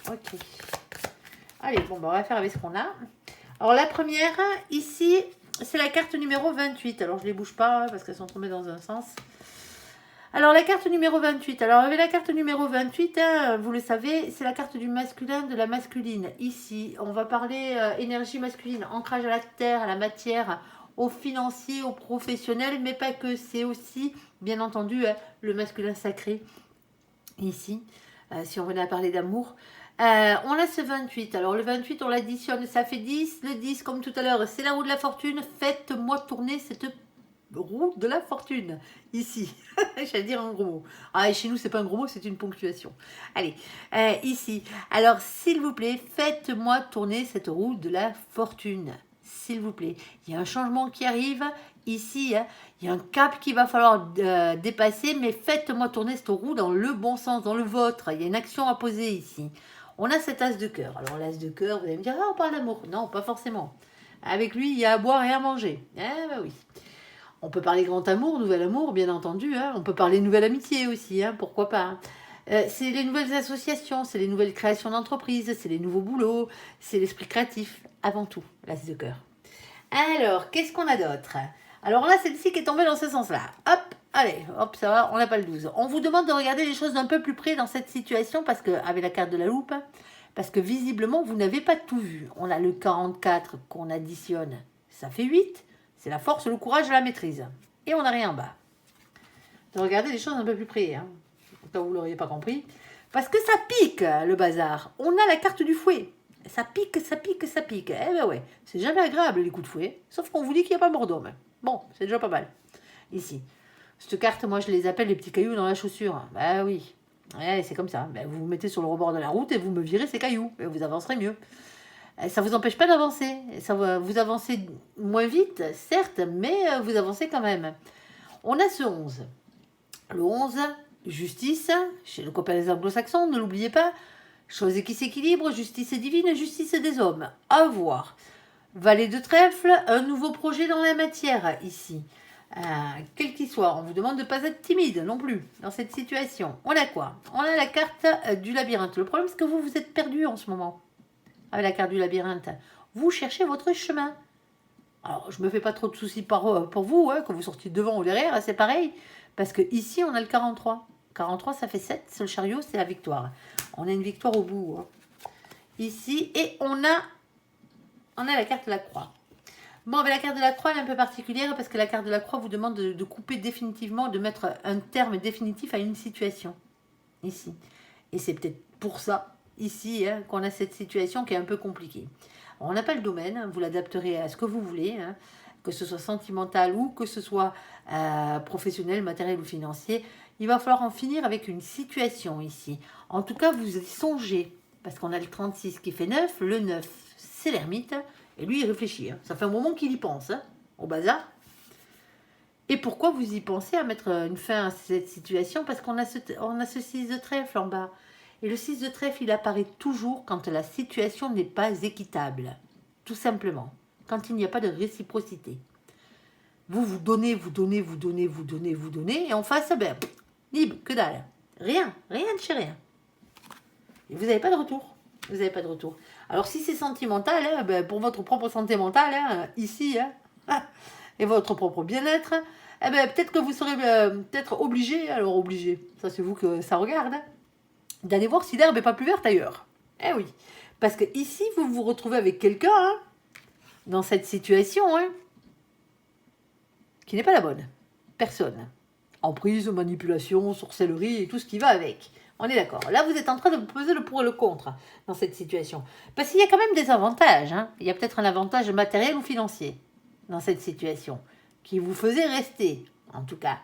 Ok. Allez, bon, on va faire avec ce qu'on a. Alors la première, ici, c'est la carte numéro 28. Alors je ne les bouge pas parce qu'elles sont tombées dans un sens. Alors la carte numéro 28. Alors avec la carte numéro 28, vous le savez, c'est la carte du masculin, de la masculine. Ici, on va parler énergie masculine, ancrage à la terre, à la matière, au financier, au professionnel, mais pas que. C'est aussi, bien entendu, le masculin sacré. Ici, si on venait à parler d'amour. On a ce 28. Alors le 28, on l'additionne, ça fait 10. Le 10, comme tout à l'heure, c'est la roue de la fortune. Faites-moi tourner cette roue de la fortune. Ici, j'allais dire un gros mot. Ah, et chez nous, c'est pas un gros mot, c'est une ponctuation. Allez, ici. Alors, s'il vous plaît, faites-moi tourner cette roue de la fortune. S'il vous plaît. Il y a un changement qui arrive. Ici, il y a un cap qu'il va falloir dépasser, mais faites-moi tourner cette roue dans le bon sens, dans le vôtre. Il y a une action à poser ici. On a cet as de cœur. Alors, l'as de cœur, vous allez me dire, ah, on parle d'amour. Non, pas forcément. Avec lui, il y a à boire et à manger. Eh ben oui. On peut parler grand amour, nouvel amour, bien entendu. Hein. On peut parler nouvelle amitié aussi, hein, pourquoi pas. Hein. C'est les nouvelles associations, c'est les nouvelles créations d'entreprises, c'est les nouveaux boulots, c'est l'esprit créatif, avant tout, l'as de cœur. Alors, qu'est-ce qu'on a d'autre? Alors là, celle-ci qui est tombée dans ce sens-là. Hop, allez, hop, ça va, on n'a pas le 12. On vous demande de regarder les choses d'un peu plus près dans cette situation, parce que, avec la carte de la loupe, parce que visiblement, vous n'avez pas tout vu. On a le 44 qu'on additionne, ça fait 8. C'est la force, le courage et la maîtrise. Et on n'a rien en bas. De regarder les choses un peu plus près. Hein. Vous ne l'auriez pas compris. Parce que ça pique, le bazar. On a la carte du fouet. Ça pique, ça pique, ça pique. Eh ben ouais, c'est jamais agréable les coups de fouet. Sauf qu'on vous dit qu'il n'y a pas mort d'homme. Bon, c'est déjà pas mal. Ici. Cette carte, moi, je les appelle les petits cailloux dans la chaussure. Bah oui. Ouais, c'est comme ça. Ben, vous vous mettez sur le rebord de la route et vous me virez ces cailloux. Et vous avancerez mieux. Ça ne vous empêche pas d'avancer. Vous avancez moins vite, certes, mais vous avancez quand même. On a ce 11. Le 11, justice, chez le copain des anglo-saxons, ne l'oubliez pas. Chose qui s'équilibre, justice divine, justice des hommes. À voir. Valet de trèfle, un nouveau projet dans la matière, ici. Quel qu'il soit, on vous demande de ne pas être timide non plus dans cette situation. On a quoi? On a la carte du labyrinthe. Le problème, c'est que vous êtes perdu en ce moment. Avec la carte du labyrinthe, vous cherchez votre chemin. Alors, je me fais pas trop de soucis pour vous, hein, quand vous sortiez devant ou derrière, c'est pareil, parce que ici on a le 43. 43, ça fait 7, c'est le chariot, c'est la victoire. On a une victoire au bout. Hein. Ici, et on a la carte de la croix. Bon, mais la carte de la croix, elle est un peu particulière, parce que la carte de la croix vous demande de couper définitivement, de mettre un terme définitif à une situation. Ici. Et c'est peut-être pour ça ici hein, qu'on a cette situation qui est un peu compliquée. On n'a pas le domaine, vous l'adapterez à ce que vous voulez, hein, que ce soit sentimental ou que ce soit professionnel, matériel ou financier. Il va falloir en finir avec une situation ici. En tout cas, vous y songez, parce qu'on a le 36 qui fait 9, le 9 c'est l'ermite, et lui il réfléchit. Hein. Ça fait un moment qu'il y pense, hein, au bazar. Et pourquoi vous y pensez à mettre une fin à cette situation? Parce qu'on a ce 6 de trèfle en bas. Et le 6 de trèfle, il apparaît toujours quand la situation n'est pas équitable. Tout simplement. Quand il n'y a pas de réciprocité. Vous donnez, vous donnez, vous donnez, vous donnez, vous donnez. Et en face, ben, libre, que dalle. Rien de chez rien. Et vous n'avez pas de retour. Vous n'avez pas de retour. Alors si c'est sentimental, hein, ben, pour votre propre santé mentale, hein, ici, hein, et votre propre bien-être, eh ben, peut-être que vous serez peut-être obligé, alors obligé, ça c'est vous que ça regarde, hein, d'aller voir si l'herbe n'est pas plus verte ailleurs. Eh oui, parce que ici, vous vous retrouvez avec quelqu'un, hein, dans cette situation, hein, qui n'est pas la bonne. Personne. Emprise, manipulation, sorcellerie et tout ce qui va avec. On est d'accord. Là, vous êtes en train de peser le pour et le contre dans cette situation. Parce qu'il y a quand même des avantages. Hein. Il y a peut-être un avantage matériel ou financier dans cette situation qui vous faisait rester, en tout cas,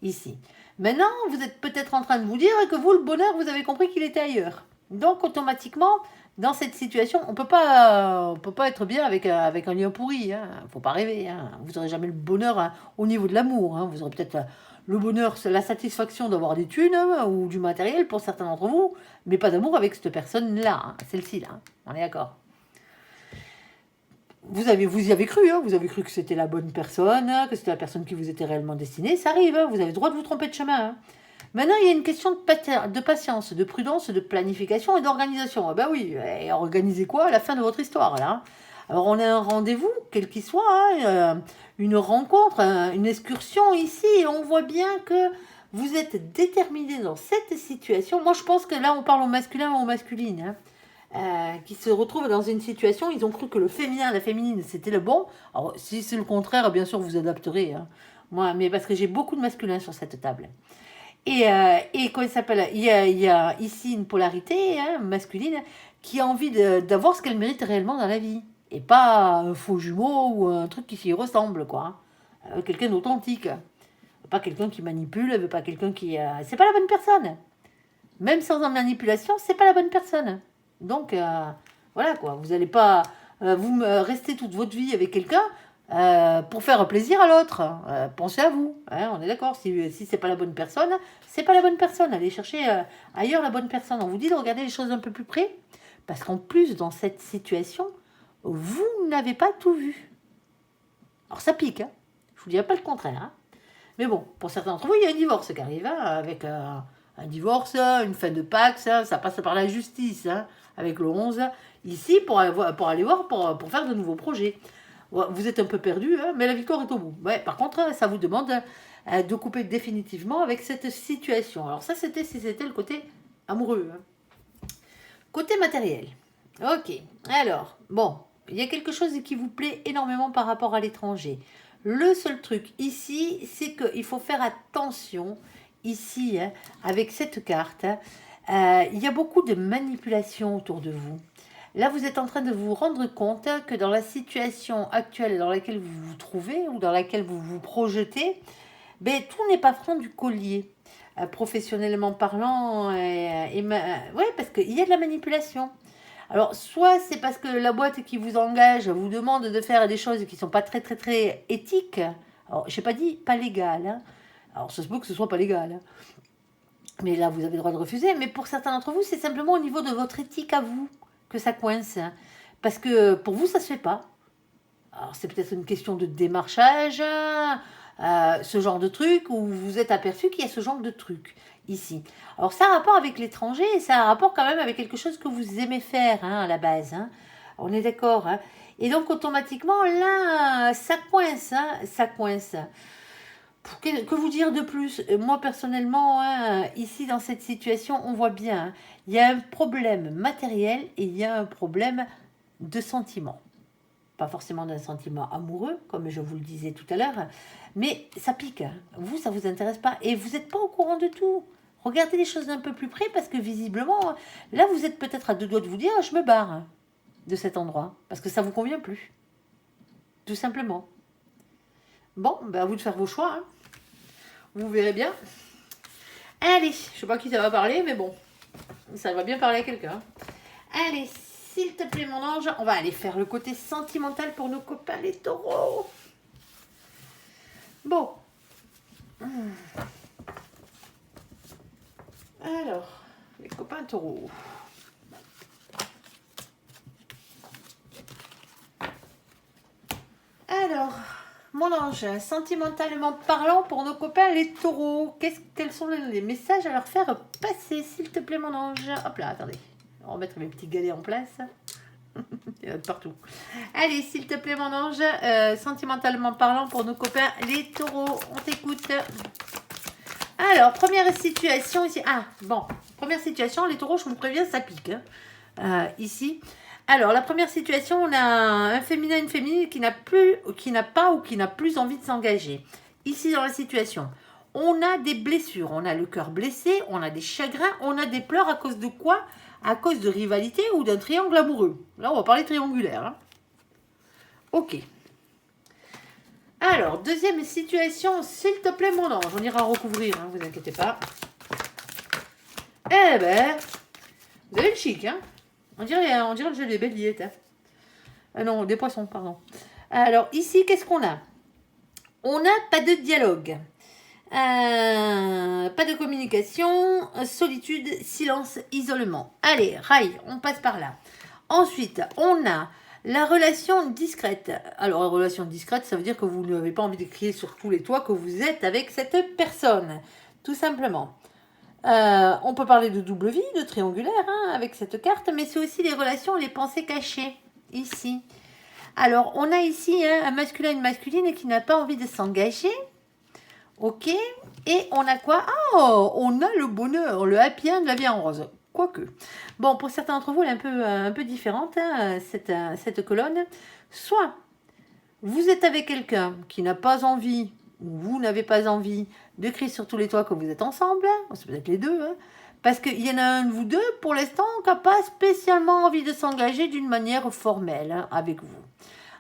ici. Maintenant, vous êtes peut-être en train de vous dire que vous, le bonheur, vous avez compris qu'il était ailleurs. Donc, automatiquement, dans cette situation, on peut pas être bien avec un lien pourri. Hein. Faut pas rêver. Hein. Vous n'aurez jamais le bonheur hein, au niveau de l'amour. Hein. Vous aurez peut-être le bonheur, c'est la satisfaction d'avoir des thunes hein, ou du matériel pour certains d'entre vous, mais pas d'amour avec cette personne-là, hein, celle-ci là. Hein. On est d'accord. Vous y avez cru, hein, vous avez cru que c'était la bonne personne, que c'était la personne qui vous était réellement destinée. Ça arrive, hein, vous avez le droit de vous tromper de chemin. Hein. Maintenant, il y a une question de patience, de prudence, de planification et d'organisation. Ah ben oui, et organisez quoi à la fin de votre histoire là hein. Alors on a un rendez-vous, quel qu'il soit, hein, une rencontre, une excursion ici, et on voit bien que vous êtes déterminé dans cette situation. Moi je pense que là on parle au masculin ou au masculine, hein, qui se retrouvent dans une situation, ils ont cru que le féminin, la féminine, c'était le bon. Alors si c'est le contraire, bien sûr vous adapterez, hein. Moi, mais parce que j'ai beaucoup de masculins sur cette table. Et comment il s'appelle, il y a ici une polarité, hein, masculine qui a envie d'avoir ce qu'elle mérite réellement dans la vie. Et pas un faux jumeau ou un truc qui s'y ressemble, quoi. Quelqu'un d'authentique. Pas quelqu'un qui manipule, pas quelqu'un qui... c'est pas la bonne personne. Même sans en manipulation, c'est pas la bonne personne. Donc, voilà, quoi. Vous n'allez pas rester toute votre vie avec quelqu'un pour faire plaisir à l'autre. Pensez à vous, hein, on est d'accord. Si c'est pas la bonne personne, c'est pas la bonne personne. Allez chercher ailleurs la bonne personne. On vous dit de regarder les choses un peu plus près, parce qu'en plus, dans cette situation, vous n'avez pas tout vu. Alors ça pique, hein. Je vous dirai pas le contraire, hein. Mais bon, pour certains d'entre vous, il y a un divorce qui arrive, hein, avec un divorce, une fin de Pax, ça passe par la justice, hein, avec le 11, ici, pour aller voir, pour faire de nouveaux projets. Vous êtes un peu perdu, hein, mais la victoire est au bout. Ouais, par contre, ça vous demande de couper définitivement avec cette situation. Alors ça, c'était si c'était le côté amoureux. Hein. Côté matériel. Ok, alors, bon, il y a quelque chose qui vous plaît énormément par rapport à l'étranger. Le seul truc ici, c'est qu'il faut faire attention, ici, hein, avec cette carte, il y a beaucoup de manipulation autour de vous. Là, vous êtes en train de vous rendre compte que dans la situation actuelle dans laquelle vous vous trouvez, ou dans laquelle vous vous projetez, ben, tout n'est pas franc du collier, professionnellement parlant, ouais, parce qu'il y a de la manipulation. Alors, soit c'est parce que la boîte qui vous engage vous demande de faire des choses qui ne sont pas très, très, très éthiques. Alors, je n'ai pas dit pas légal. Hein. Alors, ça se peut que ce soit pas légal. Hein. Mais là, vous avez le droit de refuser. Mais pour certains d'entre vous, c'est simplement au niveau de votre éthique à vous que ça coince. Hein. Parce que pour vous, ça ne se fait pas. Alors, c'est peut-être une question de démarchage, ce genre de truc, où vous vous êtes aperçu qu'il y a ce genre de truc ici. Alors, ça a un rapport avec l'étranger, et ça a un rapport quand même avec quelque chose que vous aimez faire, hein, à la base. Hein. On est d'accord. Hein. Et donc, automatiquement, là, ça coince. Hein, ça coince. Que vous dire de plus? Moi, personnellement, hein, ici, dans cette situation, on voit bien, hein, il y a un problème matériel et il y a un problème de sentiment. Pas forcément d'un sentiment amoureux, comme je vous le disais tout à l'heure, mais ça pique. Vous, ça vous intéresse pas. Et vous n'êtes pas au courant de tout. Regardez les choses d'un peu plus près, parce que visiblement, là, vous êtes peut-être à deux doigts de vous dire, je me barre de cet endroit, parce que ça ne vous convient plus. Tout simplement. Bon, ben à vous de faire vos choix. Hein. Vous verrez bien. Allez, je sais pas qui ça va parler, mais bon, ça va bien parler à quelqu'un. Allez, s'il te plaît, mon ange, on va aller faire le côté sentimental pour nos copains les taureaux. Bon. Alors, les copains taureaux. Alors, mon ange, sentimentalement parlant pour nos copains les taureaux, quels sont les messages à leur faire passer, s'il te plaît, mon ange? Hop là, attendez. On va remettre mes petits galets en place. Il y en a partout. Allez, s'il te plaît, mon ange, sentimentalement parlant pour nos copains les taureaux, on t'écoute. Alors, première situation ici. Ah, bon, première situation, les taureaux, je vous préviens, ça pique. Hein. Ici. Alors, la première situation, on a un féminin, une féminine qui n'a pas ou qui n'a plus envie de s'engager. Ici, dans la situation, on a des blessures, on a le cœur blessé, on a des chagrins, on a des pleurs à cause de quoi? À cause de rivalité ou d'un triangle amoureux. Là, on va parler triangulaire. Hein. Ok. Alors, deuxième situation, s'il te plaît, mon ange. On ira recouvrir, hein, vous inquiétez pas. Eh ben, vous avez le chic, hein. On dirait le jeu des béliers. Hein. Non, des poissons, pardon. Alors, ici, qu'est-ce qu'on a? On n'a pas de dialogue. Pas de communication, solitude, silence, isolement. Allez, rail, on passe par là. Ensuite, on a la relation discrète. Alors, la relation discrète, ça veut dire que vous n'avez pas envie de crier sur tous les toits que vous êtes avec cette personne. Tout simplement. On peut parler de double vie, de triangulaire, hein, avec cette carte, mais c'est aussi les relations, les pensées cachées, ici. Alors, on a ici un masculin et une masculine qui n'a pas envie de s'engager. Ok. Et on a quoi? Oh, on a le bonheur, le happy end de la vie en rose. Quoique. Bon, pour certains d'entre vous, elle est un peu différente, cette colonne. Soit vous êtes avec quelqu'un qui n'a pas envie, ou vous n'avez pas envie de crier sur tous les toits que vous êtes ensemble. C'est peut-être les deux, hein. Parce qu'il y en a un de vous deux, pour l'instant, qui n'a pas spécialement envie de s'engager d'une manière formelle avec vous.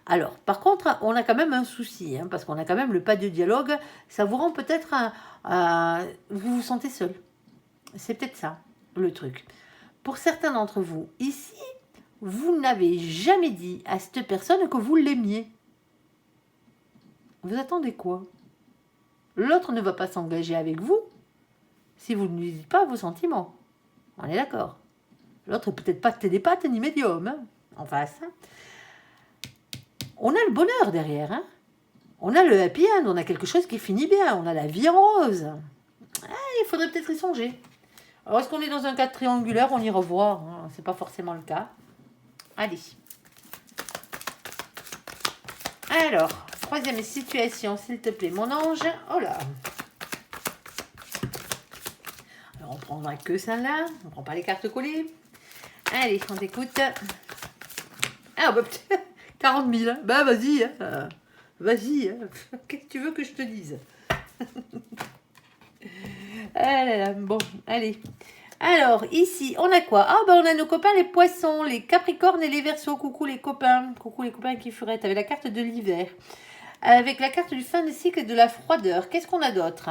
Alors, par contre, on a quand même un souci, parce qu'on a quand même le pas de dialogue. Ça vous rend peut-être... vous vous sentez seul. C'est peut-être ça, le truc. Pour certains d'entre vous, ici, vous n'avez jamais dit à cette personne que vous l'aimiez. Vous attendez quoi? L'autre ne va pas s'engager avec vous si vous ne lui dites pas vos sentiments. On est d'accord. L'autre n'est peut-être pas télépathe ni médium, en face. On a le bonheur derrière. On a le happy end, on a quelque chose qui finit bien. On a la vie en rose. Il faudrait peut-être y songer. Alors, est-ce qu'on est dans un cadre triangulaire? On ira voir. C'est pas forcément le cas. Allez. Alors, troisième situation, s'il te plaît, mon ange. Oh là. Alors, on prendra que celle-là. On ne prend pas les cartes collées. Allez, on t'écoute. Ah, bah, 40 000. Bah, vas-y. Vas-y. Qu'est-ce que tu veux que je te dise? Ah là là, bon, allez. Alors, ici, on a quoi? Ah, bah, on a nos copains les poissons, les capricornes et les verseaux. Coucou les copains. Coucou les copains qui furettent. Avec la carte de l'hiver. Avec la carte du fin de cycle et de la froideur. Qu'est-ce qu'on a d'autre?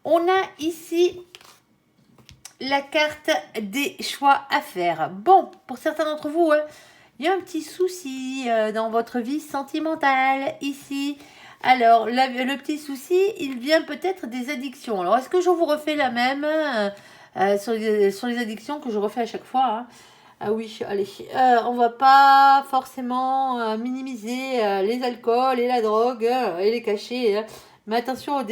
On a ici la carte des choix à faire. Bon, pour certains d'entre vous, il y a un petit souci dans votre vie sentimentale ici. Alors, le petit souci, il vient peut-être des addictions. Alors, est-ce que je vous refais la même sur les addictions que je refais à chaque fois? Ah oui, allez. On va pas forcément minimiser les alcools et la drogue et les cachets. Mais attention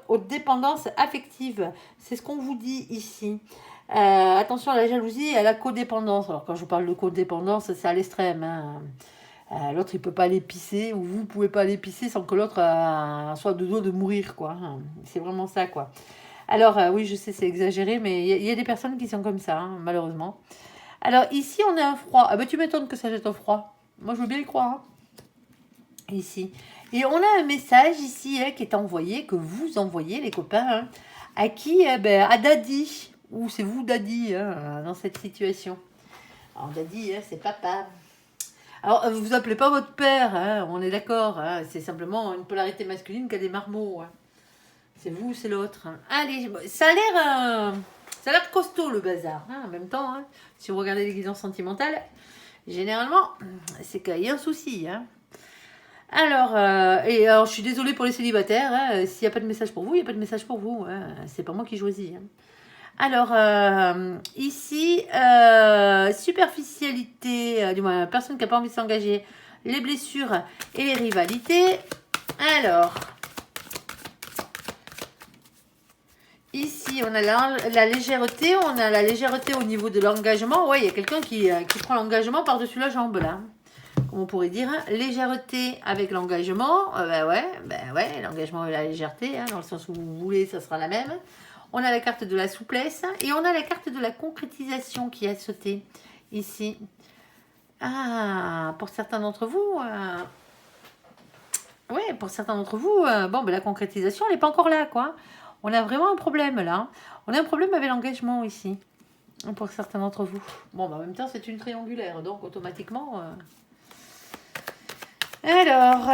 aux dépendances affectives. C'est ce qu'on vous dit ici. Attention à la jalousie et à la codépendance. Alors, quand je parle de codépendance, c'est à l'extrême. L'autre, il peut pas aller pisser, ou vous pouvez pas aller pisser sans que l'autre soit de dos de mourir, quoi. C'est vraiment ça, quoi. Alors, oui, je sais, c'est exagéré, mais il y a des personnes qui sont comme ça, malheureusement. Alors, ici, on a un froid. Ah ben, tu m'étonnes que ça jette un froid. Moi, je veux bien y croire. Ici. Et on a un message ici qui est envoyé, que vous envoyez, les copains, à qui? À Daddy. Ou c'est vous, Daddy, dans cette situation. Alors, Daddy, c'est papa. Alors, vous appelez pas votre père, on est d'accord. C'est simplement une polarité masculine qui a des marmots. C'est vous, c'est l'autre. Allez, ça a l'air costaud le bazar. En même temps, si vous regardez les guidances sentimentales, généralement, c'est qu'il y a un souci. Alors, alors, je suis désolée pour les célibataires. S'il n'y a pas de message pour vous, il n'y a pas de message pour vous. C'est pas moi qui choisis. Alors, ici, superficialité, du moins, personne qui n'a pas envie de s'engager, les blessures et les rivalités. Alors, ici, on a la légèreté, on a la légèreté au niveau de l'engagement. Ouais, il y a quelqu'un qui prend l'engagement par-dessus la jambe, là. Comme on pourrait dire, légèreté avec l'engagement. Ouais, l'engagement et la légèreté, dans le sens où vous voulez, ça sera la même. On a la carte de la souplesse et on a la carte de la concrétisation qui a sauté ici. Ah, pour certains d'entre vous, pour certains d'entre vous, la concrétisation, elle n'est pas encore là, quoi. On a vraiment un problème, là. On a un problème avec l'engagement, ici, pour certains d'entre vous. Bon, en même temps, c'est une triangulaire, donc automatiquement... Alors,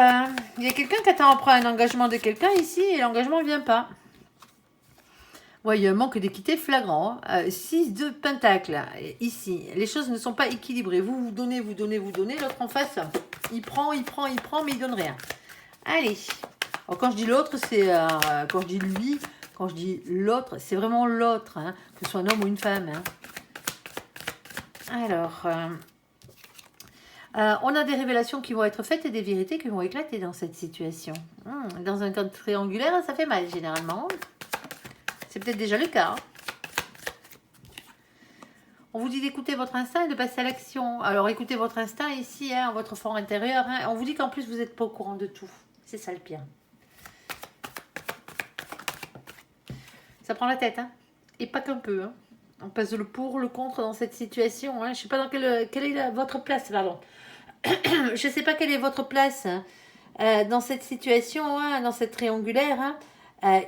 il y a quelqu'un qui attend un engagement de quelqu'un, ici, et l'engagement ne vient pas. Ouais, il y a un manque d'équité flagrant. 6 de pentacle, ici. Les choses ne sont pas équilibrées. Vous donnez. L'autre en face, il prend, mais il donne rien. Allez. Alors, quand je dis l'autre, c'est... quand je dis lui, quand je dis l'autre, c'est vraiment l'autre. Que ce soit un homme ou une femme. Alors... on a des révélations qui vont être faites et des vérités qui vont éclater dans cette situation. Dans un cadre triangulaire, ça fait mal, généralement. C'est peut-être déjà le cas. On vous dit d'écouter votre instinct et de passer à l'action. Alors écoutez votre instinct ici, hein, votre fort intérieur. Hein. On vous dit qu'en plus vous n'êtes pas au courant de tout. C'est ça le pire. Ça prend la tête, hein. Et pas qu'un peu. Hein. On passe le pour, le contre dans cette situation. Hein. Je ne sais pas dans quelle est votre place, pardon. Je ne sais pas quelle est votre place dans cette situation, hein, dans cette triangulaire. Hein.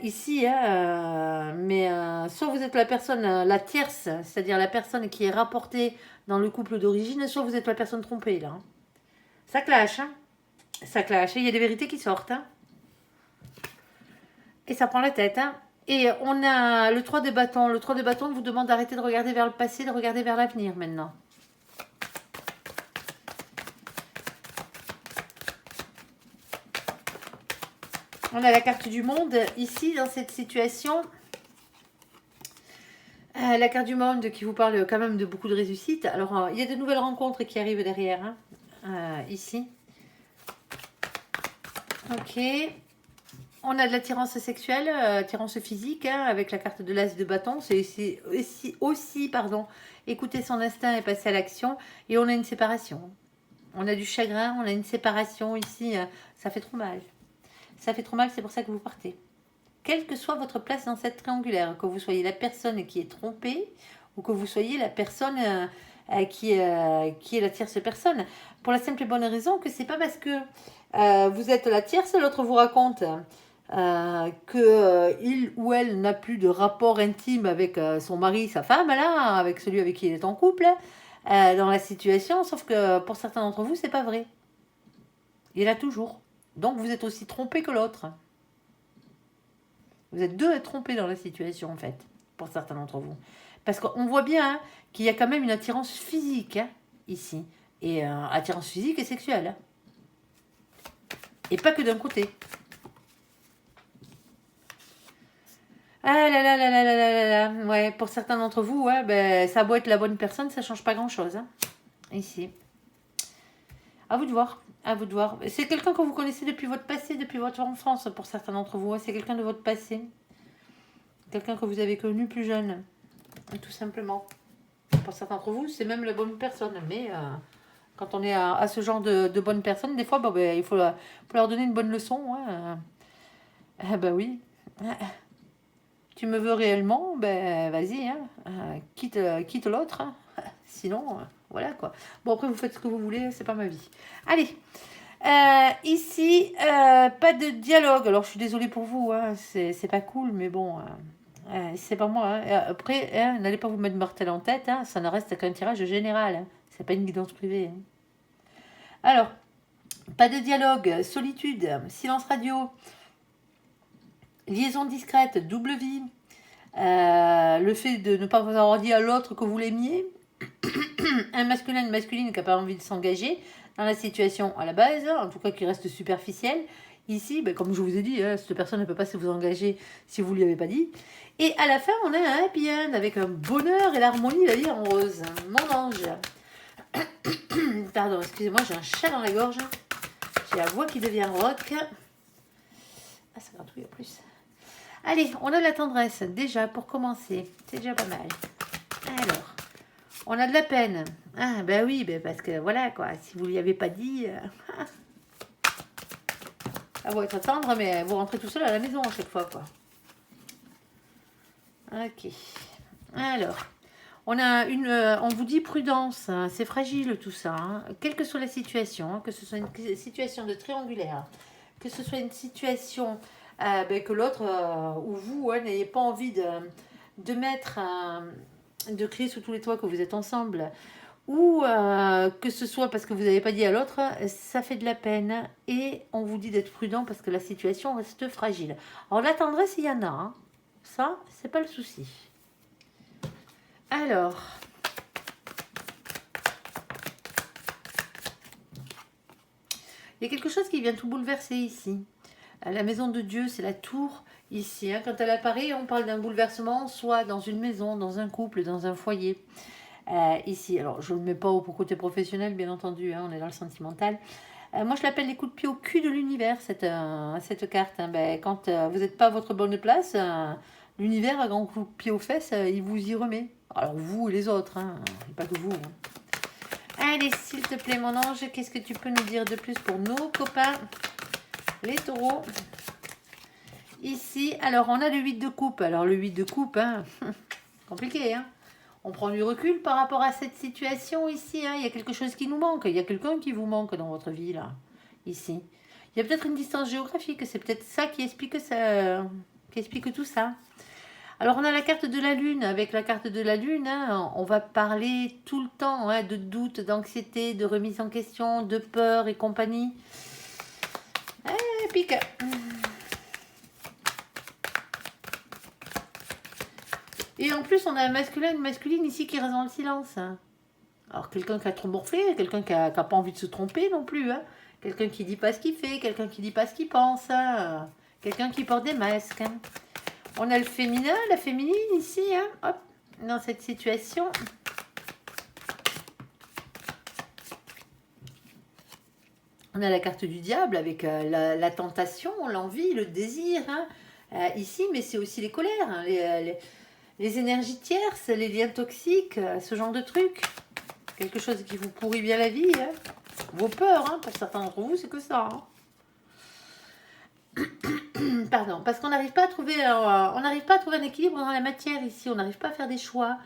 Ici, hein, mais soit vous êtes la personne, la tierce, c'est-à-dire la personne qui est rapportée dans le couple d'origine, soit vous êtes la personne trompée, là. Hein. Ça clash, hein. Ça clash, il y a des vérités qui sortent. Hein. Et ça prend la tête, hein. Et on a le 3 de bâtons. Le 3 de bâtons vous demande d'arrêter de regarder vers le passé, de regarder vers l'avenir maintenant. On a la carte du monde ici dans cette situation. La carte du monde qui vous parle quand même de beaucoup de réussite. Alors, il y a de nouvelles rencontres qui arrivent derrière, hein, ici. Ok. On a de l'attirance sexuelle, attirance physique, hein, avec la carte de l'as de bâton. C'est aussi, pardon, écouter son instinct et passer à l'action. Et on a une séparation. On a du chagrin, on a une séparation ici. Ça fait trop mal. Ça fait trop mal, c'est pour ça que vous partez. Quelle que soit votre place dans cette triangulaire, que vous soyez la personne qui est trompée ou que vous soyez la personne qui est la tierce personne. Pour la simple et bonne raison que c'est pas parce que vous êtes la tierce, l'autre vous raconte que il ou elle n'a plus de rapport intime avec son mari, sa femme, là, avec celui avec qui il est en couple, dans la situation, sauf que pour certains d'entre vous, c'est pas vrai. Il a toujours. Donc vous êtes aussi trompé que l'autre. Vous êtes deux à être trompés dans la situation, en fait, pour certains d'entre vous. Parce qu'on voit bien hein, qu'il y a quand même une attirance physique, hein, ici. Et attirance physique et sexuelle. Hein. Et pas que d'un côté. Ah là là là là là là là là. Ouais, pour certains d'entre vous, ouais, ben, ça a beau être la bonne personne, ça change pas grand-chose. Hein, ici. À vous de voir. À vous de voir. C'est quelqu'un que vous connaissez depuis votre passé, depuis votre enfance, pour certains d'entre vous. C'est quelqu'un de votre passé. Quelqu'un que vous avez connu plus jeune. Tout simplement. Pour certains d'entre vous, c'est même la bonne personne. Mais quand on est à ce genre de bonnes personnes, des fois, bah, il faut leur donner une bonne leçon. Hein. Ah bah oui. Tu me veux réellement, ben vas-y, hein. Quitte l'autre. Hein. Sinon, voilà quoi. Bon, après, vous faites ce que vous voulez, c'est pas ma vie. Allez. Ici, pas de dialogue. Alors, je suis désolée pour vous, hein. C'est pas cool, mais bon, c'est pas moi. Hein. Après, hein, n'allez pas vous mettre martel en tête, hein. Ça ne reste qu'un tirage général. Hein. C'est pas une guidance privée. Hein. Alors, pas de dialogue, solitude, silence radio, liaison discrète, double vie, le fait de ne pas vous avoir dit à l'autre que vous l'aimiez, un masculin, une masculine qui n'a pas envie de s'engager dans la situation à la base, en tout cas qui reste superficielle. Ici, ben, comme je vous ai dit, hein, cette personne ne peut pas se vous engager si vous ne lui avez pas dit. Et à la fin, on a un happy end avec un bonheur et l'harmonie, la vie en rose. Mon ange. Pardon, excusez-moi, j'ai un chat dans la gorge. J'ai la voix qui devient rock. Ah, ça gratouille en plus. Allez, on a de la tendresse, déjà, pour commencer. C'est déjà pas mal. Alors, on a de la peine. Ah, ben oui, ben parce que voilà, quoi. Si vous ne lui avez pas dit... ça va être tendre, mais vous rentrez tout seul à la maison à chaque fois, quoi. Ok. Alors, on vous dit prudence. Hein, c'est fragile, tout ça. Hein, quelle que soit la situation, hein, que ce soit une situation de triangulaire, que ce soit une situation... ben, que l'autre ou vous n'ayez pas envie de mettre de crier sous tous les toits que vous êtes ensemble ou que ce soit parce que vous n'avez pas dit à l'autre, ça fait de la peine et on vous dit d'être prudent parce que la situation reste fragile. Alors la tendresse, il y en a, hein. Ça, c'est pas le souci. Alors, il y a quelque chose qui vient tout bouleverser ici. La maison de Dieu, c'est la tour ici. Hein. Quand elle apparaît, on parle d'un bouleversement, soit dans une maison, dans un couple, dans un foyer. Ici, alors je ne le mets pas au côté professionnel, bien entendu, hein, on est dans le sentimental. Moi, je l'appelle les coups de pied au cul de l'univers, cette carte. Hein. Ben, quand vous n'êtes pas à votre bonne place, l'univers, à grand coup de pied aux fesses, il vous y remet. Alors vous et les autres, hein, pas que vous. Allez, s'il te plaît, mon ange, qu'est-ce que tu peux nous dire de plus pour nos copains, les taureaux? Ici, alors on a le 8 de coupe. Alors le 8 de coupe, hein, compliqué, hein. On prend du recul par rapport à cette situation ici, hein. Il y a quelque chose qui nous manque. Il y a quelqu'un qui vous manque dans votre vie, là, ici. Il y a peut-être une distance géographique. C'est peut-être ça, qui explique tout ça. Alors on a la carte de la lune. Avec la carte de la lune, hein, on va parler tout le temps, hein, de doute, d'anxiété, de remise en question, de peur et compagnie. Pique. Et en plus, on a un masculin et une masculine ici qui reste dans le silence. Alors quelqu'un qui a trop morflé, quelqu'un qui a pas envie de se tromper non plus, hein. Quelqu'un qui dit pas ce qu'il fait, quelqu'un qui dit pas ce qu'il pense, hein. Quelqu'un qui porte des masques, hein. On a le féminin, la féminine ici, hein. Hop, dans cette situation. On a la carte du diable avec la tentation, l'envie, le désir, hein. Ici, mais c'est aussi les colères, hein, les énergies tierces, les liens toxiques, ce genre de trucs. Quelque chose qui vous pourrit bien la vie, hein. Vos peurs, hein, pour certains d'entre vous, c'est que ça, hein. Pardon, parce qu'on n'arrive pas à trouver, un équilibre dans la matière ici. On n'arrive pas à faire des choix.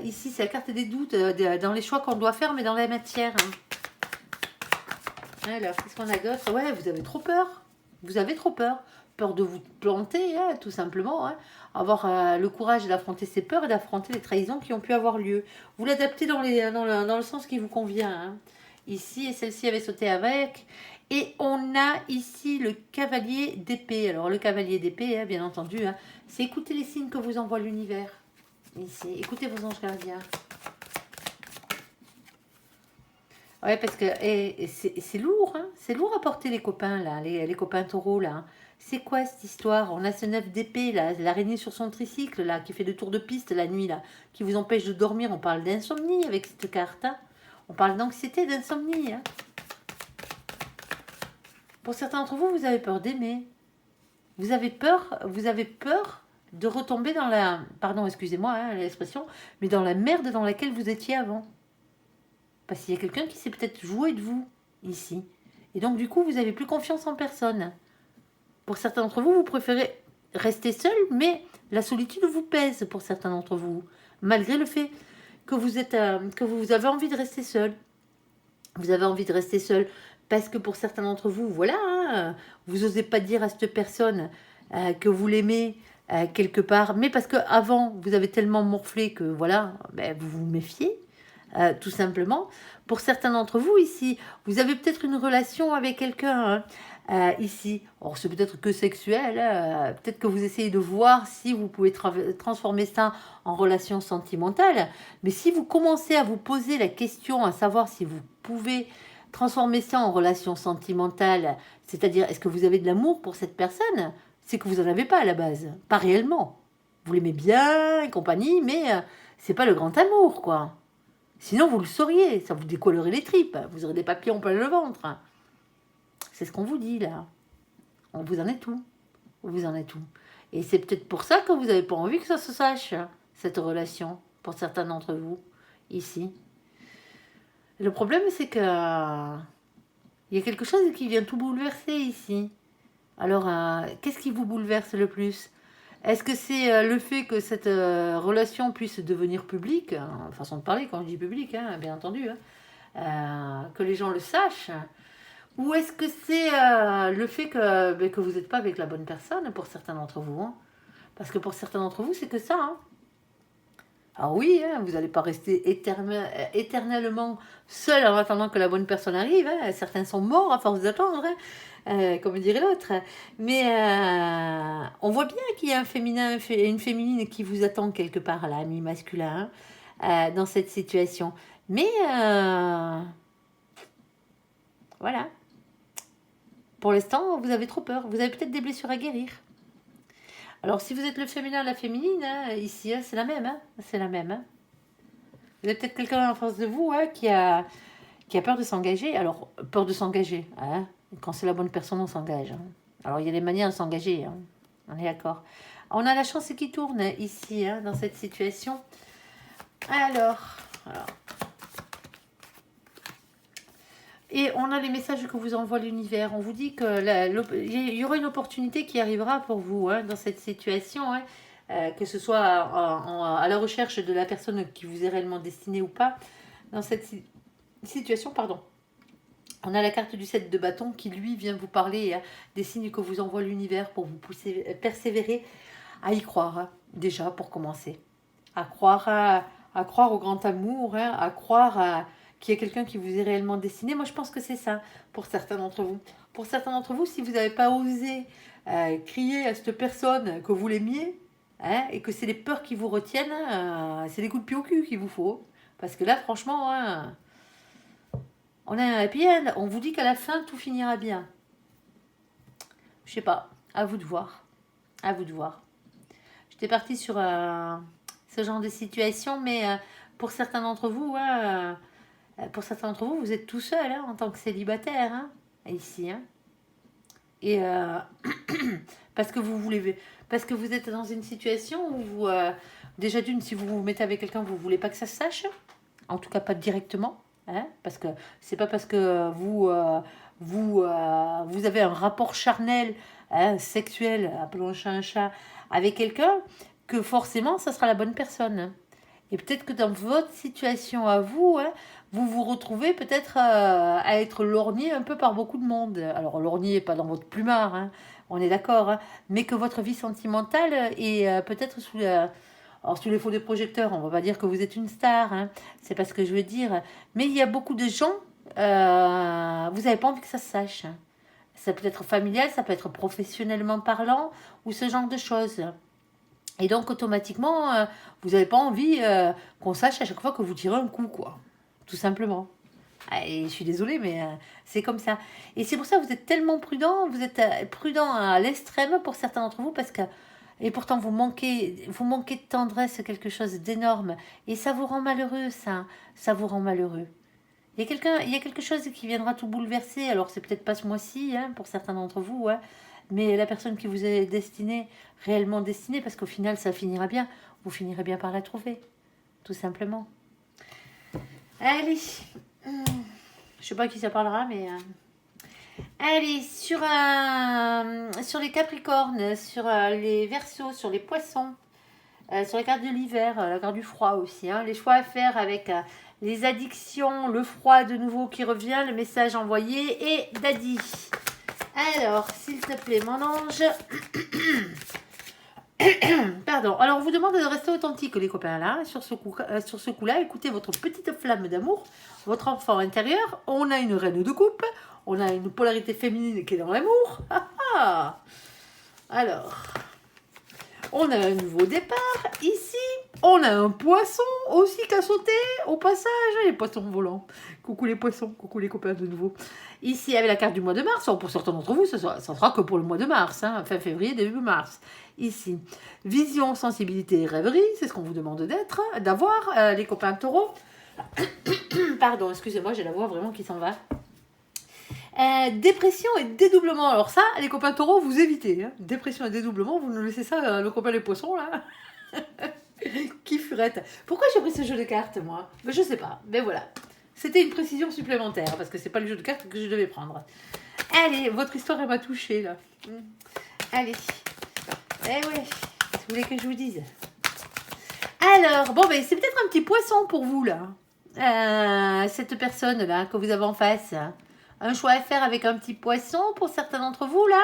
Ici, c'est la carte des doutes dans les choix qu'on doit faire, mais dans la matière, hein. Alors, qu'est-ce qu'on a d'autre? Ouais, vous avez trop peur. Vous avez trop peur. Peur de vous planter, hein, tout simplement, hein. Avoir le courage d'affronter ses peurs et d'affronter les trahisons qui ont pu avoir lieu. Vous l'adaptez dans le sens qui vous convient, hein. Ici, et celle-ci avait sauté avec. Et on a ici le cavalier d'épée. Alors, le cavalier d'épée, hein, bien entendu, hein, c'est écouter les signes que vous envoie l'univers. Ici, écoutez vos anges gardiens. Ouais, parce que c'est lourd, hein. C'est lourd à porter les copains, là, les copains taureaux, là, hein. C'est quoi cette histoire? On a ce 9 d'épée, là, l'araignée sur son tricycle, là, qui fait le tour de piste la nuit, là, qui vous empêche de dormir. On parle d'insomnie avec cette carte, hein. On parle d'anxiété, d'insomnie, hein. Pour certains d'entre vous, vous avez peur d'aimer. Vous avez peur de retomber dans la... Pardon, excusez-moi, hein, l'expression, mais dans la merde dans laquelle vous étiez avant. Parce qu'il y a quelqu'un qui s'est peut-être joué de vous, ici. Et donc, du coup, vous n'avez plus confiance en personne. Pour certains d'entre vous, vous préférez rester seul, mais la solitude vous pèse pour certains d'entre vous. Malgré le fait que vous avez envie de rester seul. Vous avez envie de rester seul parce que pour certains d'entre vous, voilà, hein, vous n'osez pas dire à cette personne que vous l'aimez quelque part, mais parce qu'avant, vous avez tellement morflé que, voilà, ben, vous vous méfiez. Tout simplement. Pour certains d'entre vous ici, vous avez peut-être une relation avec quelqu'un, hein, ici. Or, c'est peut-être que sexuel, hein, peut-être que vous essayez de voir si vous pouvez transformer ça en relation sentimentale. Mais si vous commencez à vous poser la question, à savoir si vous pouvez transformer ça en relation sentimentale, c'est-à-dire est-ce que vous avez de l'amour pour cette personne, c'est que vous n'en avez pas à la base, pas réellement. Vous l'aimez bien et compagnie, mais c'est pas le grand amour, quoi. Sinon, vous le sauriez, ça vous décollerait les tripes, vous aurez des papillons plein le ventre. C'est ce qu'on vous dit, là. On vous en est tout. Vous en êtes tout. Et c'est peut-être pour ça que vous n'avez pas envie que ça se sache, cette relation, pour certains d'entre vous, ici. Le problème, c'est que il y a quelque chose qui vient tout bouleverser ici. Alors, qu'est-ce qui vous bouleverse le plus? Est-ce que c'est le fait que cette relation puisse devenir publique, façon de parler quand je dis public, hein, bien entendu, hein, que les gens le sachent, ou est-ce que c'est le fait que vous n'êtes pas avec la bonne personne pour certains d'entre vous, hein? Parce que pour certains d'entre vous, c'est que ça, hein. Ah oui, hein, vous n'allez pas rester éternellement seul en attendant que la bonne personne arrive, hein. Certains sont morts à force d'attendre, hein. Comme dirait l'autre. Mais on voit bien qu'il y a un féminin et une féminine qui vous attend quelque part, là, mi-masculin, hein, dans cette situation. Mais voilà. Pour l'instant, vous avez trop peur. Vous avez peut-être des blessures à guérir. Alors, si vous êtes le féminin, la féminine, hein, ici, hein, c'est la même. Hein, c'est la même. Hein. Vous avez peut-être quelqu'un en face de vous, hein, qui a peur de s'engager. Alors, peur de s'engager, hein. Quand c'est la bonne personne, on s'engage, hein. Alors, il y a des manières de s'engager, hein. On est d'accord. On a la chance qui tourne ici, hein, dans cette situation. Alors. Et on a les messages que vous envoie l'univers. On vous dit que il y aura une opportunité qui arrivera pour vous, hein, dans cette situation, hein, que ce soit à la recherche de la personne qui vous est réellement destinée ou pas. Dans cette situation, pardon. On a la carte du 7 de bâton qui, lui, vient vous parler, hein, des signes que vous envoie l'univers pour vous pousser, persévérer à y croire, hein, déjà, pour commencer. À croire au grand amour, hein, à croire qu'il y a quelqu'un qui vous est réellement destiné. Moi, je pense que c'est ça pour certains d'entre vous. Pour certains d'entre vous, si vous n'avez pas osé crier à cette personne que vous l'aimiez, hein, et que c'est les peurs qui vous retiennent, c'est des coups de pied au cul qu'il vous faut. Parce que là, franchement, hein, on a un happy end. On vous dit qu'à la fin, tout finira bien. Je sais pas. À vous de voir. À vous de voir. J'étais partie sur ce genre de situation, mais pour certains d'entre vous, vous êtes tout seul, hein, en tant que célibataire, hein, ici, hein. Et parce que parce que vous êtes dans une situation où vous, déjà d'une, si vous vous mettez avec quelqu'un, vous voulez pas que ça se sache, en tout cas pas directement, hein, parce que c'est pas parce que vous avez un rapport charnel, hein, sexuel, appelons un chat, avec quelqu'un, que forcément ça sera la bonne personne. Et peut-être que dans votre situation à vous, hein, vous vous retrouvez peut-être à être lorgné un peu par beaucoup de monde. Alors lorgné, pas dans votre plumard, hein, on est d'accord, hein, mais que votre vie sentimentale est peut-être sous les feux des projecteurs. On va pas dire que vous êtes une star, hein, c'est pas ce que je veux dire. Mais il y a beaucoup de gens, vous n'avez pas envie que ça se sache, hein. Ça peut être familial, ça peut être professionnellement parlant, ou ce genre de choses. Et donc, automatiquement, vous n'avez pas envie qu'on sache à chaque fois que vous tirez un coup, quoi. Tout simplement. Et je suis désolée, mais c'est comme ça. Et c'est pour ça que vous êtes tellement prudent, vous êtes prudent à l'extrême pour certains d'entre vous, parce que, et pourtant vous manquez de tendresse, quelque chose d'énorme. Et ça vous rend malheureux, ça vous rend malheureux. Il y a quelque chose qui viendra tout bouleverser. Alors, c'est peut-être pas ce mois-ci, hein, pour certains d'entre vous, hein, mais la personne qui vous est destinée, réellement destinée, parce qu'au final, ça finira bien, vous finirez bien par la trouver, tout simplement. Allez, je sais pas à qui ça parlera, mais allez, sur les Capricornes, sur les Verseaux, sur les Poissons, sur la carte de l'hiver, la carte du froid aussi, hein, les choix à faire avec les addictions, le froid de nouveau qui revient, le message envoyé et Daddy. Alors, s'il te plaît, mon ange. Pardon. Alors, on vous demande de rester authentique, les copains, là. Sur ce coup-là, écoutez votre petite flamme d'amour, votre enfant intérieur. On a une reine de coupe. On a une polarité féminine qui est dans l'amour. Alors, on a un nouveau départ ici. On a un poisson aussi qui a sauté au passage. Les poissons volants. Coucou les poissons, coucou les copains de nouveau. Ici, avec la carte du mois de mars. Pour certains d'entre vous, ça sera que pour le mois de mars. Hein, fin février, début mars. Ici, vision, sensibilité et rêverie. C'est ce qu'on vous demande d'avoir, les copains taureaux. Pardon, excusez-moi, j'ai la voix vraiment qui s'en va. Dépression et dédoublement. Alors ça, les copains taureaux, vous évitez. Hein. Dépression et dédoublement, vous nous laissez ça, le copain les poissons, là. Qui furette. Pourquoi j'ai pris ce jeu de cartes, moi? Ben, je sais pas, mais voilà. C'était une précision supplémentaire, parce que c'est pas le jeu de cartes que je devais prendre. Allez, votre histoire, elle m'a touchée, là. Allez. Eh ouais, qu'est-ce que vous voulez que je vous dise? Alors, bon, ben, c'est peut-être un petit poisson pour vous, là. Cette personne-là que vous avez en face. Un choix à faire avec un petit poisson pour certains d'entre vous, là.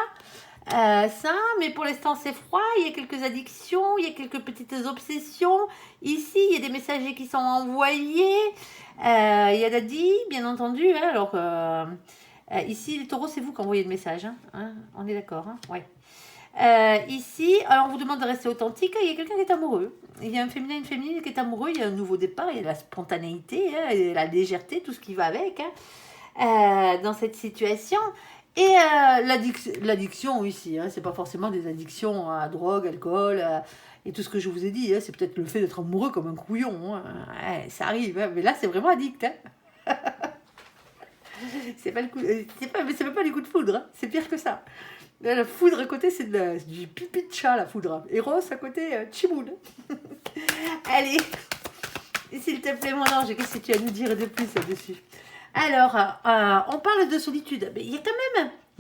Ça, mais pour l'instant c'est froid, il y a quelques addictions, il y a quelques petites obsessions. Ici, il y a des messages qui sont envoyés. Il y a Daddy, bien entendu. Hein, alors, ici, les taureaux, c'est vous qui envoyez le message. Hein, on est d'accord, hein, ouais. Ici, alors on vous demande de rester authentique. Il y a quelqu'un qui est amoureux. Il y a un féminin et une féminine qui est amoureux. Il y a un nouveau départ, il y a la spontanéité, hein, et la légèreté, tout ce qui va avec, hein, dans cette situation. Et l'addiction ici, hein, c'est pas forcément des addictions à drogue, alcool et tout ce que je vous ai dit. Hein, c'est peut-être le fait d'être amoureux comme un couillon. Hein, ça arrive, hein, mais là c'est vraiment addict. Hein. C'est pas le coup, c'est même pas les coups de foudre, hein, c'est pire que ça. Là, la foudre à côté, c'est du pipi de chat, la foudre. Et Rose à côté, Chimoun. Allez, s'il te plaît, mon ange, qu'est-ce que tu as à nous dire de plus là-dessus? Alors, on parle de solitude. Mais il y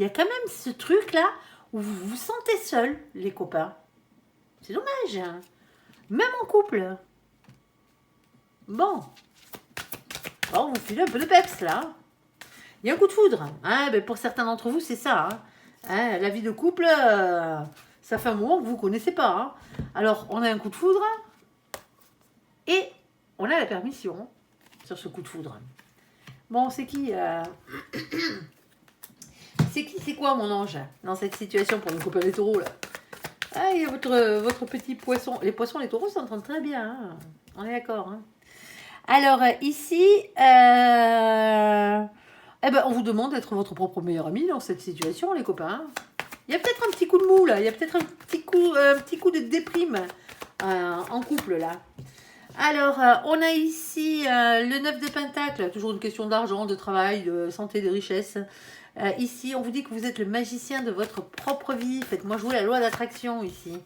a quand même ce truc-là où vous vous sentez seul, les copains. C'est dommage, hein. Même en couple. Bon, on vous file un peu de peps, là. Il y a un coup de foudre. Hein, ben pour certains d'entre vous, c'est ça. Hein. Hein, la vie de couple, ça fait un moment que vous ne connaissez pas. Hein. Alors, on a un coup de foudre et on a la permission sur ce coup de foudre. Bon, c'est qui c'est quoi, mon ange, dans cette situation pour le copain des taureaux, là? Ah, il y a votre petit poisson. Les poissons, les taureaux s'entendent très bien. Hein. On est d'accord. Hein. Alors, ici, eh ben, on vous demande d'être votre propre meilleur ami dans cette situation, les copains. Il y a peut-être un petit coup de mou, là. Il y a peut-être un petit coup de déprime en couple, là. Alors, on a ici le 9 de Pentacle, toujours une question d'argent, de travail, de santé, de richesse. Ici, on vous dit que vous êtes le magicien de votre propre vie. Faites-moi jouer la loi d'attraction, ici.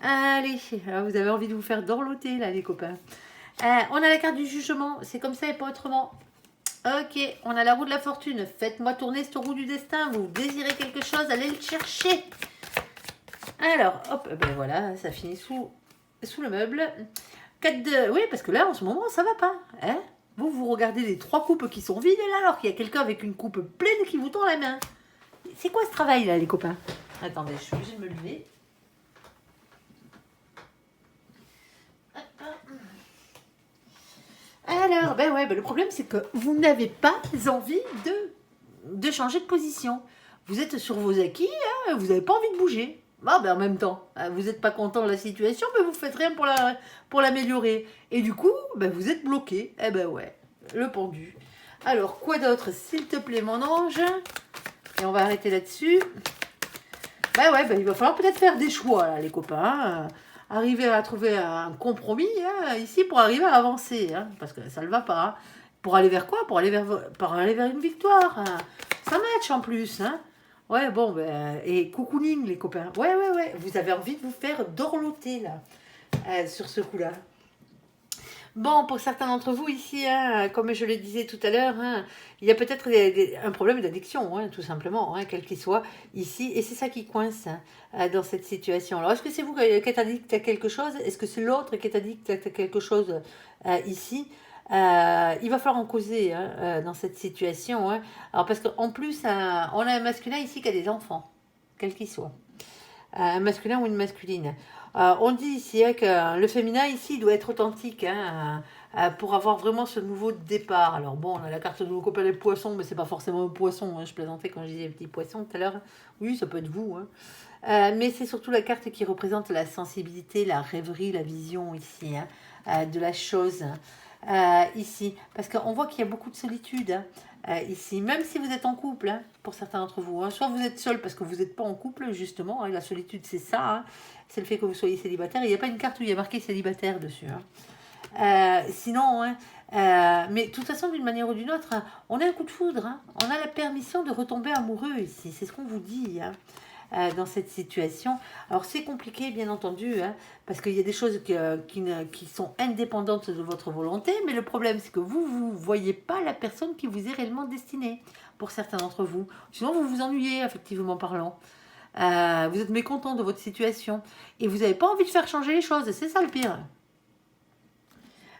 Allez, vous avez envie de vous faire dorloter, là, les copains. On a la carte du jugement, c'est comme ça et pas autrement. Ok, on a la roue de la fortune. Faites-moi tourner cette roue du destin. Vous désirez quelque chose, allez le chercher. Alors, hop, ben voilà, ça finit sous le meuble. 4 de... Oui, parce que là, en ce moment, ça va pas. Hein, vous regardez les 3 coupes qui sont vides, là, alors qu'il y a quelqu'un avec une coupe pleine qui vous tend la main. C'est quoi ce travail, là, les copains? Attendez, je suis obligée de me lever. Alors, ben ouais, ben le problème, c'est que vous n'avez pas envie de changer de position. Vous êtes sur vos acquis, hein, vous n'avez pas envie de bouger. Ah, ben en même temps, vous n'êtes pas content de la situation, mais vous ne faites rien pour l'améliorer. Et du coup, ben vous êtes bloqué. Eh ben ouais, le pendu. Alors, quoi d'autre, s'il te plaît, mon ange? Et on va arrêter là-dessus. Ben ouais, ben il va falloir peut-être faire des choix, là, les copains. Arriver à trouver un compromis, hein, ici, pour arriver à avancer. Hein, parce que ça ne va pas. Hein. Pour aller vers quoi? Pour aller vers une victoire. Hein. Ça match en plus. Hein. Ouais, bon, ben, et cocooning, les copains. Ouais. Vous avez envie de vous faire dorloter, là, sur ce coup-là. Bon, pour certains d'entre vous ici, hein, comme je le disais tout à l'heure, hein, il y a peut-être un problème d'addiction, hein, tout simplement, hein, quel qu'il soit, ici. Et c'est ça qui coince dans cette situation. Alors, est-ce que c'est vous qui êtes addict à quelque chose? Est-ce que c'est l'autre qui est addict à quelque chose ici? Il va falloir en causer hein, dans cette situation. Hein. Alors, parce qu'en plus, on a un masculin ici qui a des enfants, quel qu'il soit. Un masculin ou une masculine. On dit ici hein, que le féminin ici doit être authentique hein, pour avoir vraiment ce nouveau départ. Alors bon, on a la carte de vos copains les poissons, mais c'est pas forcément un poisson. Hein, je plaisantais quand je disais petit poisson tout à l'heure. Oui, ça peut être vous. Hein. Mais c'est surtout la carte qui représente la sensibilité, la rêverie, la vision ici hein, de la chose. Ici, parce qu'on voit qu'il y a beaucoup de solitude hein, ici, même si vous êtes en couple, hein, pour certains d'entre vous. Hein. Soit vous êtes seul parce que vous n'êtes pas en couple, justement, hein, la solitude c'est ça, hein, c'est le fait que vous soyez célibataire. Il n'y a pas une carte où il y a marqué célibataire dessus. Hein. Sinon, hein, mais de toute façon, d'une manière ou d'une autre, hein, on a un coup de foudre, hein, on a la permission de retomber amoureux ici, c'est ce qu'on vous dit. Hein. Dans cette situation. Alors c'est compliqué bien entendu, hein, parce qu'il y a des choses qui sont indépendantes de votre volonté, mais le problème c'est que vous ne voyez pas la personne qui vous est réellement destinée, pour certains d'entre vous. Sinon vous vous ennuyez, effectivement parlant. Vous êtes mécontent de votre situation, et vous n'avez pas envie de faire changer les choses, c'est ça le pire.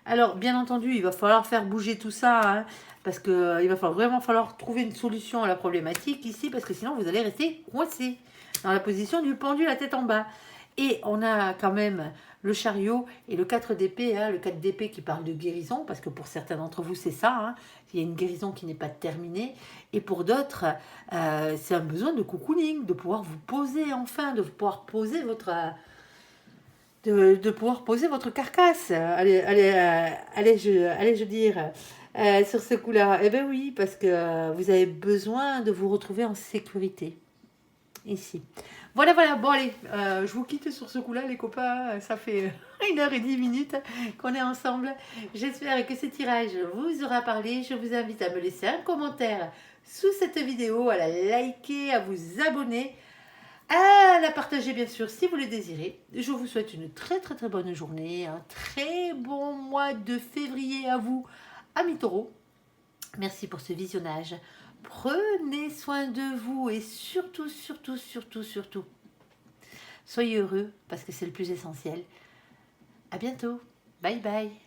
Alors bien entendu, il va falloir faire bouger tout ça, hein, parce qu'il va vraiment falloir trouver une solution à la problématique ici, parce que sinon vous allez rester coincé dans la position du pendu, la tête en bas. Et on a quand même le chariot et le 4 d'épée, hein, le 4 d'épée qui parle de guérison, parce que pour certains d'entre vous, c'est ça. Hein, il y a une guérison qui n'est pas terminée. Et pour d'autres, c'est un besoin de cocooning, de pouvoir vous poser enfin, de pouvoir poser votre... de pouvoir poser votre carcasse. Allez, je dire, sur ce coup-là. Eh bien oui, parce que vous avez besoin de vous retrouver en sécurité. Ici. Voilà. Bon, allez, je vous quitte sur ce coup-là, les copains. Ça fait 1h10 qu'on est ensemble. J'espère que ce tirage vous aura parlé. Je vous invite à me laisser un commentaire sous cette vidéo, à la liker, à vous abonner. à la partager bien sûr si vous le désirez. Je vous souhaite une très très très bonne journée, un très bon mois de février à vous, amis taureaux. Merci pour ce visionnage. Prenez soin de vous et surtout, surtout, surtout, surtout, soyez heureux parce que c'est le plus essentiel. À bientôt. Bye bye.